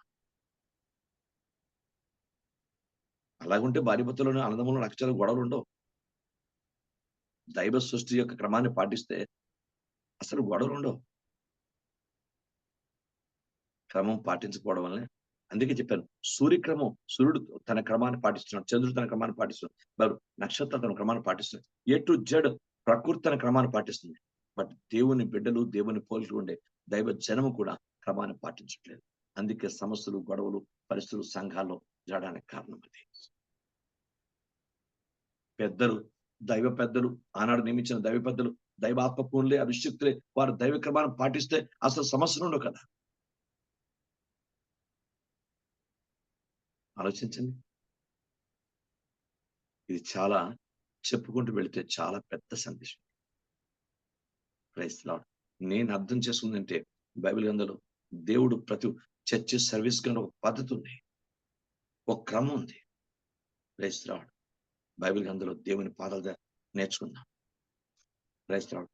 అలాగుంటే భార్యాభర్తలోని అన్నదమ్ములు అక్షరాలు గొడవలు ఉండవు. దైవ సృష్టి యొక్క క్రమాన్ని పాటిస్తే అసలు గొడవలు ఉండవు. క్రమం పాటించకపోవడం వల్లనే అందుకే చెప్పాను. సూర్యుడు తన క్రమాన్ని పాటిస్తున్నాడు. చంద్రుడు తన క్రమాన్ని పాటిస్తున్నాడు. నక్షత్రాలు తన క్రమాన్ని పాటిస్తున్నాయి. ఏ టు జెడ్ ప్రకృతి తన క్రమాన్ని పాటిస్తుంది. బట్ దేవుని బిడ్డలు, దేవుని పోలికలు ఉండే దైవ జనము కూడా క్రమాన్ని పాటించట్లేదు. అందుకే సమస్యలు, గొడవలు, పరిస్థితులు సంఘాల్లో జరగడానికి కారణం అది. దైవ పెద్దలు ఆనాడు నియమించిన దైవ పెద్దలు, దైవ ఆత్మపూర్ణులే, అభిషిక్తులే, వారు దైవ క్రమాన్ని పాటిస్తే అసలు సమస్యలు ఉండవు కదా. ఆలోచించండి. ఇది చాలా చెప్పుకుంటూ వెళితే చాలా పెద్ద సందేశం. Praise Lord. నేను అర్థం చేసుకుందంటే బైబిల్ గ్రంథంలో దేవుడు ప్రతి చర్చ్ సర్వీస్ కింద ఒక పద్ధతి ఉంది, ఒక క్రమం ఉంది. Praise lord. బైబిల్ గ్రంథంలో దేవుని పాదాలు నేర్చుకుందాం. Praise Lord.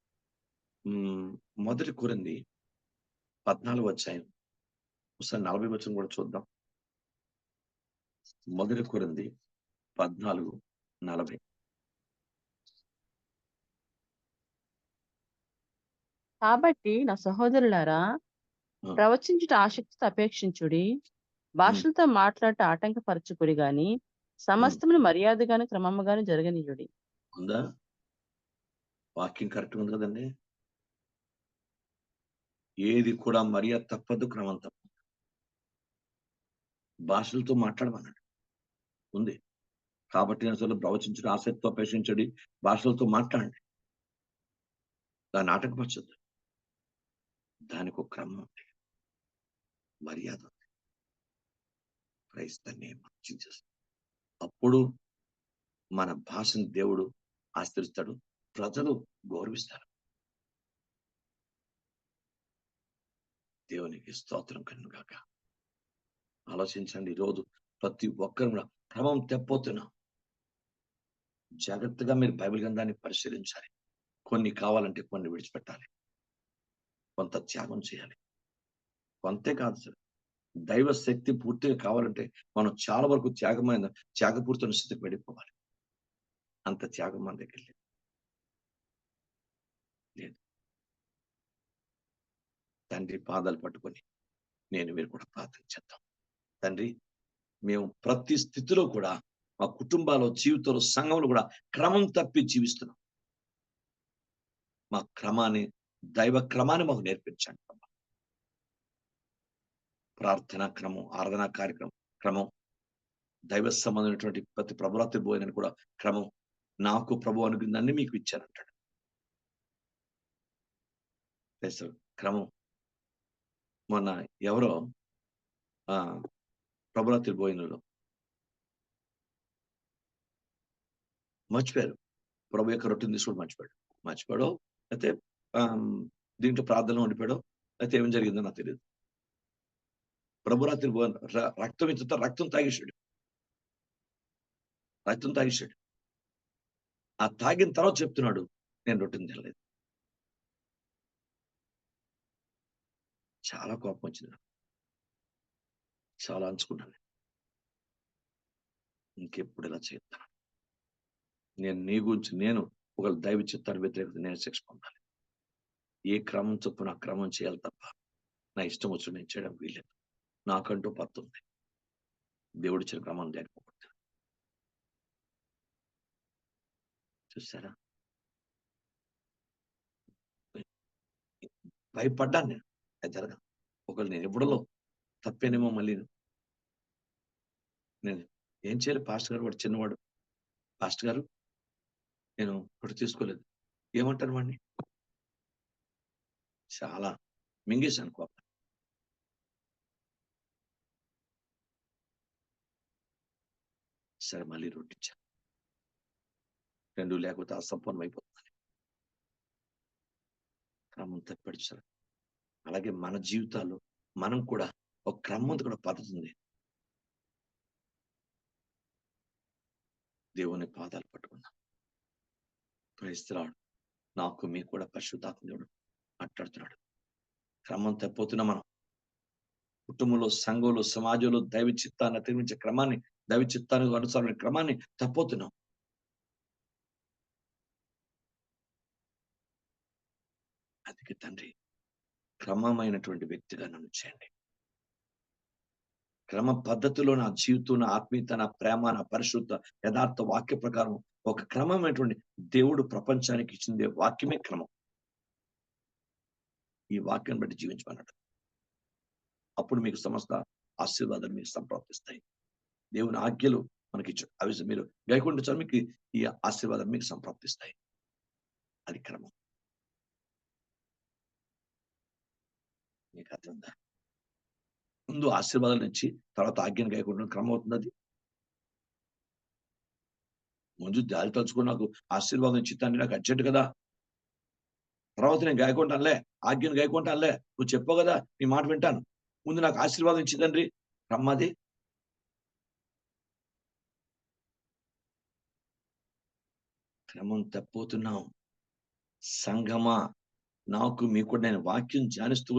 మొదటి కొరింథీ 14వ అధ్యాయం ఒకసారి 40 వచనం కూడా చూద్దాం. మొదటి కొరింథీ 14:40. కాబట్టి నా సహోదరులారా, ప్రవచించుట ఆసక్తితో అపేక్షించుడి, భాషలతో మాట్లాడట ఆటంకపరచుకుడి గాని సమస్తమును మర్యాదగాను క్రమముగాను జరగనీయుడి. ఉందా? వాక్యం కరెక్ట్ ఉంది కదండి. ఏది కూడా మర్యాద తప్పదు, క్రమం తప్పదు. భాషలతో మాట్లాడమన్నాడు ఉంది. కాబట్టి అసలు ప్రవచించుడు ఆసక్తితో అపేక్షించడి, భాషలతో మాట్లాడండి. దాన్ని ఆటంకపరచొద్దు. దానికి ఒక క్రమం ఉంది, మర్యాద ఉంది. Praise the name of Jesus. అప్పుడు మన భాషను దేవుడు ఆశ్రయిస్తాడు, ప్రజలు గౌరవిస్తారు. దేవునికి స్తోత్రం కలుగుగాక. ఆలోచించండి. ఈరోజు ప్రతి ఒక్కరు కూడా క్రమం తెప్పొతున్నా జాగ్రత్తగా మీరు బైబిల్ గ్రంథాన్ని పరిశీలించాలి. కొన్ని కావాలంటే కొన్ని విడిచిపెట్టాలి, కొంత త్యాగం చేయాలి. కొంతే కాదు సార్, దైవ శక్తి పూర్తిగా కావాలంటే మనం చాలా వరకు త్యాగపూర్తమైన స్థితికి వెళ్ళిపోవాలి. అంత త్యాగం మన దగ్గర లేదు. తండ్రి పాదాలు పట్టుకొని మీరు కూడా ప్రార్థన చేద్దాం. తండ్రి, మేము ప్రతి స్థితిలో కూడా మా కుటుంబాల్లో, జీవితంలో, సంఘంలో కూడా క్రమం తప్పి జీవిస్తున్నాం. మా క్రమాన్ని, దైవ క్రమాన్ని మాకు నేర్పించండి. ప్రార్థనా క్రమం, ఆరాధనా కార్యక్రమం క్రమం, దైవ సంబంధమైనటువంటి ప్రతి ప్రభురాత్రి భోజనాన్ని కూడా క్రమం. నాకు ప్రభు అనుకున్నన్ని మీకు ఇచ్చానంటాడు. క్రమం. మొన్న ఎవరో ప్రభురాత్రి భోజనంలో మర్చిపోయారు. ప్రభు యొక్క రొట్టెని తీసుకోవడం మర్చిపోయాడో అయితే దీంట్లో ప్రార్థనలో ఉండిపోయాడో అయితే ఏం జరిగిందో నాకు తెలియదు. ప్రభురాత్రి రక్తం ఇచ్చిన రక్తం తాగేశాడు. ఆ తాగిన తర్వాత చెప్తున్నాడు, నేను రొట్టెని తినలేదు. చాలా కోపం వచ్చింది, చాలా అంచుకున్నాను. ఇంకెప్పుడు ఇలా చేస్తాను? నేను నీ గురించి ఒకవేళ దైవ చిత్తాన్ని వ్యతిరేకత నేను శిక్ష పొందాలి. ఏ క్రమం చొప్పున ఆ క్రమం చేయాలి తప్ప నా ఇష్టం వచ్చి నేను చేయడం వీల్లేదు. నాకంటూ పత్తు ఉంది. దేవుడి ఇచ్చిన క్రమం లేకపోతే చూసారా, భయపడ్డాను నేను. అది జరగదు. ఒకవేళ నేను ఎప్పుడలో తప్పేనేమో మళ్ళీ నేను ఏం చేయాలి? పాస్టర్ గారు, వాడు చిన్నవాడు. పాస్టర్ గారు, నేను ఒకటి తీసుకోలేదు. ఏమంటారు వాడిని? చాలా మింగేశాను కోపం. సరే, మళ్ళీ రొట్టించాను. 2 లేకపోతే అసంపూర్ణం అయిపోతుంది. క్రమం తప్పిడిచారు. అలాగే మన జీవితాల్లో మనం కూడా ఒక క్రమం కూడా పద్ధతి ఉంది. దేవుని పాదాలు పట్టుకున్నాం. Praise the Lord. నాకు మీకు కూడా పరిశుద్ధాత్మ దేవుడు మాట్లాడుతున్నాడు. క్రమం తప్పిపోతున్నా మనం కుటుంబంలో, సంఘంలో, సమాజంలో దైవ చిత్తాన్ని అతిక్రమించే క్రమాన్ని దైవ చిత్తానికి అనుసారమైన క్రమాన్ని తప్పవుతున్నాం. అందుకే తండ్రి, క్రమమైనటువంటి వ్యక్తిగా నన్ను చేయండి. క్రమ పద్ధతిలో నా జీవితం, నా ఆత్మీయత, నా ప్రేమ, నా పరిశుద్ధ యథార్థ వాక్య ప్రకారం ఒక క్రమమైనటువంటి దేవుడు ప్రపంచానికి ఇచ్చింది వాక్యమే క్రమం. ఈ వాక్యం బట్టి జీవించమన్నాడు. అప్పుడు మీకు సమస్త ఆశీర్వాదాలు మీకు సంప్రాప్తిస్తాయి. దేవుని ఆజ్ఞలు మనకి ఇచ్చాడు. అవి మీరు గైకొంటే చాలు మీకు ఈ ఆశీర్వాదాలు మీకు సంప్రాప్తిస్తాయి. అది క్రమం. మీకు అర్థందా? ముందు ఆశీర్వాదాల నుంచి తర్వాత ఆజ్ఞను గైకొనడం క్రమం అవుతుంది. అది ముందు దారి తలుచుకుని నాకు ఆశీర్వాదం ఇచ్చితాన్ని నాకు అర్జెంట్ కదా, తర్వాత నేను గాయకుంటానులే, ఆజ్ఞను గాయకుంటానులే, నువ్వు చెప్పావు కదా నీ మాట వింటాను, ముందు నాకు ఆశీర్వాదం ఇచ్చిందండ్రి రమ్మది. క్రమం తప్పిపోతున్నాం. సంఘమా, నాకు మీకు నేను వాక్యం ధ్యానిస్తూ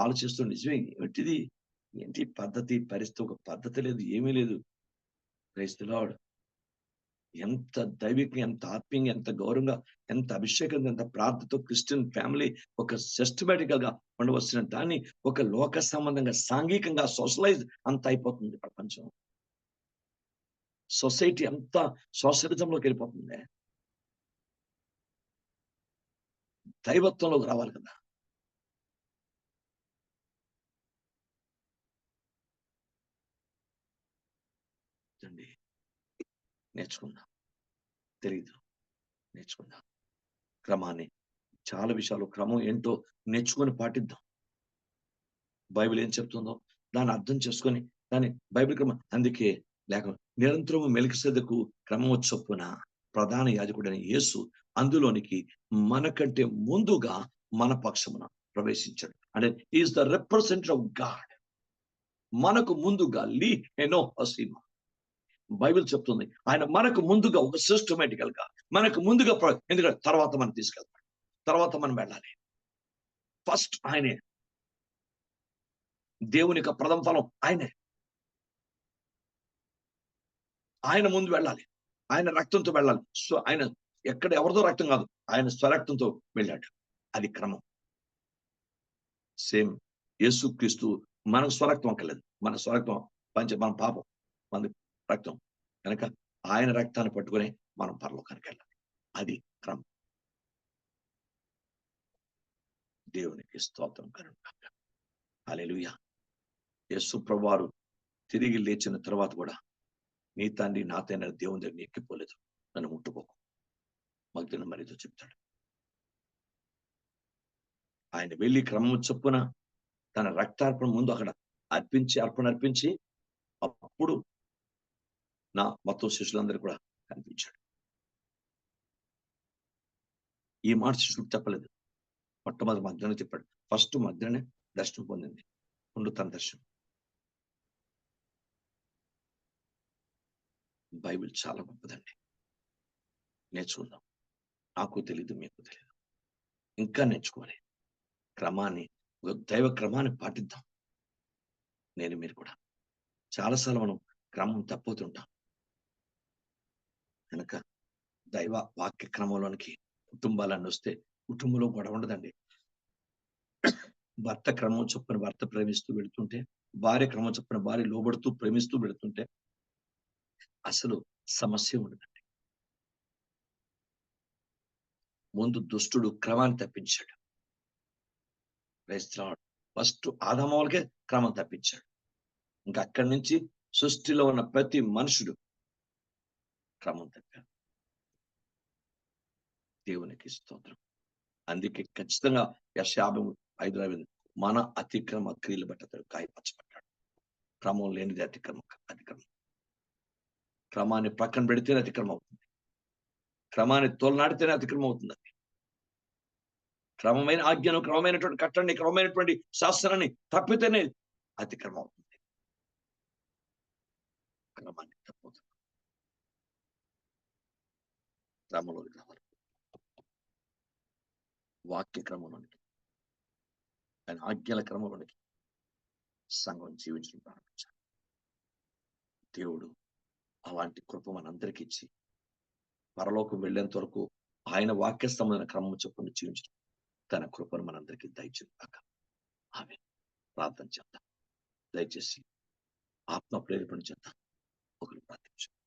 ఆలోచిస్తూ నిజమే ఏంటిది, ఏంటి పద్ధతి పరిస్థితి, ఒక పద్ధతి లేదు, ఏమీ లేదు. Praise the Lord. ఎంత దైవికంగా, ఎంత ఆత్మీయంగా, ఎంత గౌరవంగా, ఎంత అభిషేకంగా, ఎంత ప్రార్థనతో క్రిస్టియన్ ఫ్యామిలీ ఒక సిస్టమేటికల్ గా ఉండవలసిన దాన్ని ఒక లోక సంబంధంగా, సాంఘికంగా, సోషలైజ్ అంత అయిపోతుంది ప్రపంచం. సొసైటీ అంతా సోషలిజంలోకి వెళ్ళిపోతుంది. దైవత్వంలోకి రావాలి కదా. నేర్చుకుందాం. తెలీదు, నేర్చుకుందాం. క్రమాన్ని, చాలా విషయాలు క్రమం ఏంటో నేర్చుకొని పాటిద్దాం. బైబిల్ ఏం చెప్తుందో దాన్ని అర్థం చేసుకొని దాన్ని బైబిల్ క్రమం. అందుకే లేక నిరంతరము మెల్కిసెదెకు క్రమము చొప్పున ప్రధాన యాజకుడైన యేసు అందులోనికి మనకంటే ముందుగా మన పక్షమున ప్రవేశించాడు. అంటే is the representative of God. మనకు ముందుగా లీ హెనో హసీమ బైబిల్ చెప్తుంది. ఆయన మనకు ముందుగా ఒక సిస్టమేటికల్ గా మనకు ముందుగా, ఎందుకంటే తర్వాత మనం తీసుకెళ్తాం, తర్వాత మనం వెళ్ళాలి. ఫస్ట్ ఆయనే. దేవుని యొక్క ప్రథమ ఫలం ఆయనే. ఆయన ముందు వెళ్ళాలి, ఆయన రక్తంతో వెళ్ళాలి. సో ఆయన ఎక్కడ ఎవరిదో రక్తం కాదు, ఆయన స్వరక్తంతో వెళ్ళాడు. అది క్రమం. సేమ్ యేసుక్రీస్తు మనకు స్వరక్తం అక్కర్లేదు, మన స్వరక్తం మన పాపం, మన రక్తం కనుక ఆయన రక్తాన్ని పట్టుకుని మనం పరలోకానికి వెళ్ళాలి. అది క్రమం. దేవునికి స్తోత్రం కలుగుగాక. హల్లెలూయా. యేసు ప్రభువారు తిరిగి లేచిన తర్వాత కూడా నీ తండ్రి నా తండ్రి దేవుని దగ్గర ఎక్కిపోలేదు, నన్ను ముట్టుకోకు మగ్ధన మరితో చెప్తాడు. ఆయన వెళ్ళి క్రమం చొప్పున తన రక్తార్పణ ముందు అక్కడ అర్పణ అర్పించి అప్పుడు నా మొత్తం శిష్యులందరూ కూడా కనిపించాడు. ఈ మాట శిష్యులకు చెప్పలేదు, మొట్టమొదటి మగ్ధన చెప్పాడు. ఫస్ట్ మగ్ధనే దర్శనం పొందింది, ముందు తన దర్శనం. బైబిల్ చాలా గొప్పదండి, నేర్చుకుందాం. నాకు తెలీదు, మీకు తెలీదు, ఇంకా నేర్చుకోవాలి. క్రమాన్ని, దైవ క్రమాన్ని పాటిద్దాం. నేను మీరు కూడా చాలాసార్లు మనం క్రమం తప్పుతుంటాం కనుక దైవ వాక్య క్రమంలోనికి కుటుంబాలన్నీ వస్తే కుటుంబంలో గొడవ ఉండదండి. భర్త క్రమం చొప్పున భర్త ప్రేమిస్తూ వెళుతుంటే, భార్య క్రమం చొప్పున భార్య లోబడుతూ ప్రేమిస్తూ వెళుతుంటే అసలు సమస్య ఉండదండి. ముందు దుష్టుడు క్రమాన్ని తప్పించాడు. ఫస్ట్ ఆదామవులకే క్రమం తప్పించాడు. ఇంకా అక్కడి నుంచి సృష్టిలో ఉన్న ప్రతి మనుషుడు క్రమం తప్పాడు. దేవునికి స్తోత్రం. అందుకే ఖచ్చితంగా యెషయా 55:5 మన అతిక్రమ క్రియలు బట్టి అతడు గాయపరచబడ్డాడు. క్రమం లేనిది అతిక్రమం. క్రమాన్ని పక్కన పెడితేనే అతిక్రమం అవుతుంది, క్రమాన్ని తోలనాడితేనే అతిక్రమం అవుతుంది. అది క్రమమైన ఆజ్ఞను, క్రమమైనటువంటి కట్టడిని, క్రమమైనటువంటి శాస్త్రాన్ని తప్పితేనే అతిక్రమం అవుతుంది. క్రమాన్ని తప్పవుతుంది. క్రమంలోకి రావాలి, వాక్య క్రమంలోనికి, ఆయన ఆజ్ఞల క్రమంలోనికి సంఘం జీవించడం ప్రారంభించాలి. దేవుడు అలాంటి కృప మనందరికీ ఇచ్చి పరలోకం వెళ్ళేంత వరకు ఆయన వాక్యస్థమైన క్రమం చొప్పున జీవించడం తన కృపను మనందరికీ దయచేయగాక. ఆమె ప్రార్థన చేద్దాం. దయచేసి ఆత్మ ప్రేరేపణ చేద్దాం. ఒకరు ప్రార్థించు.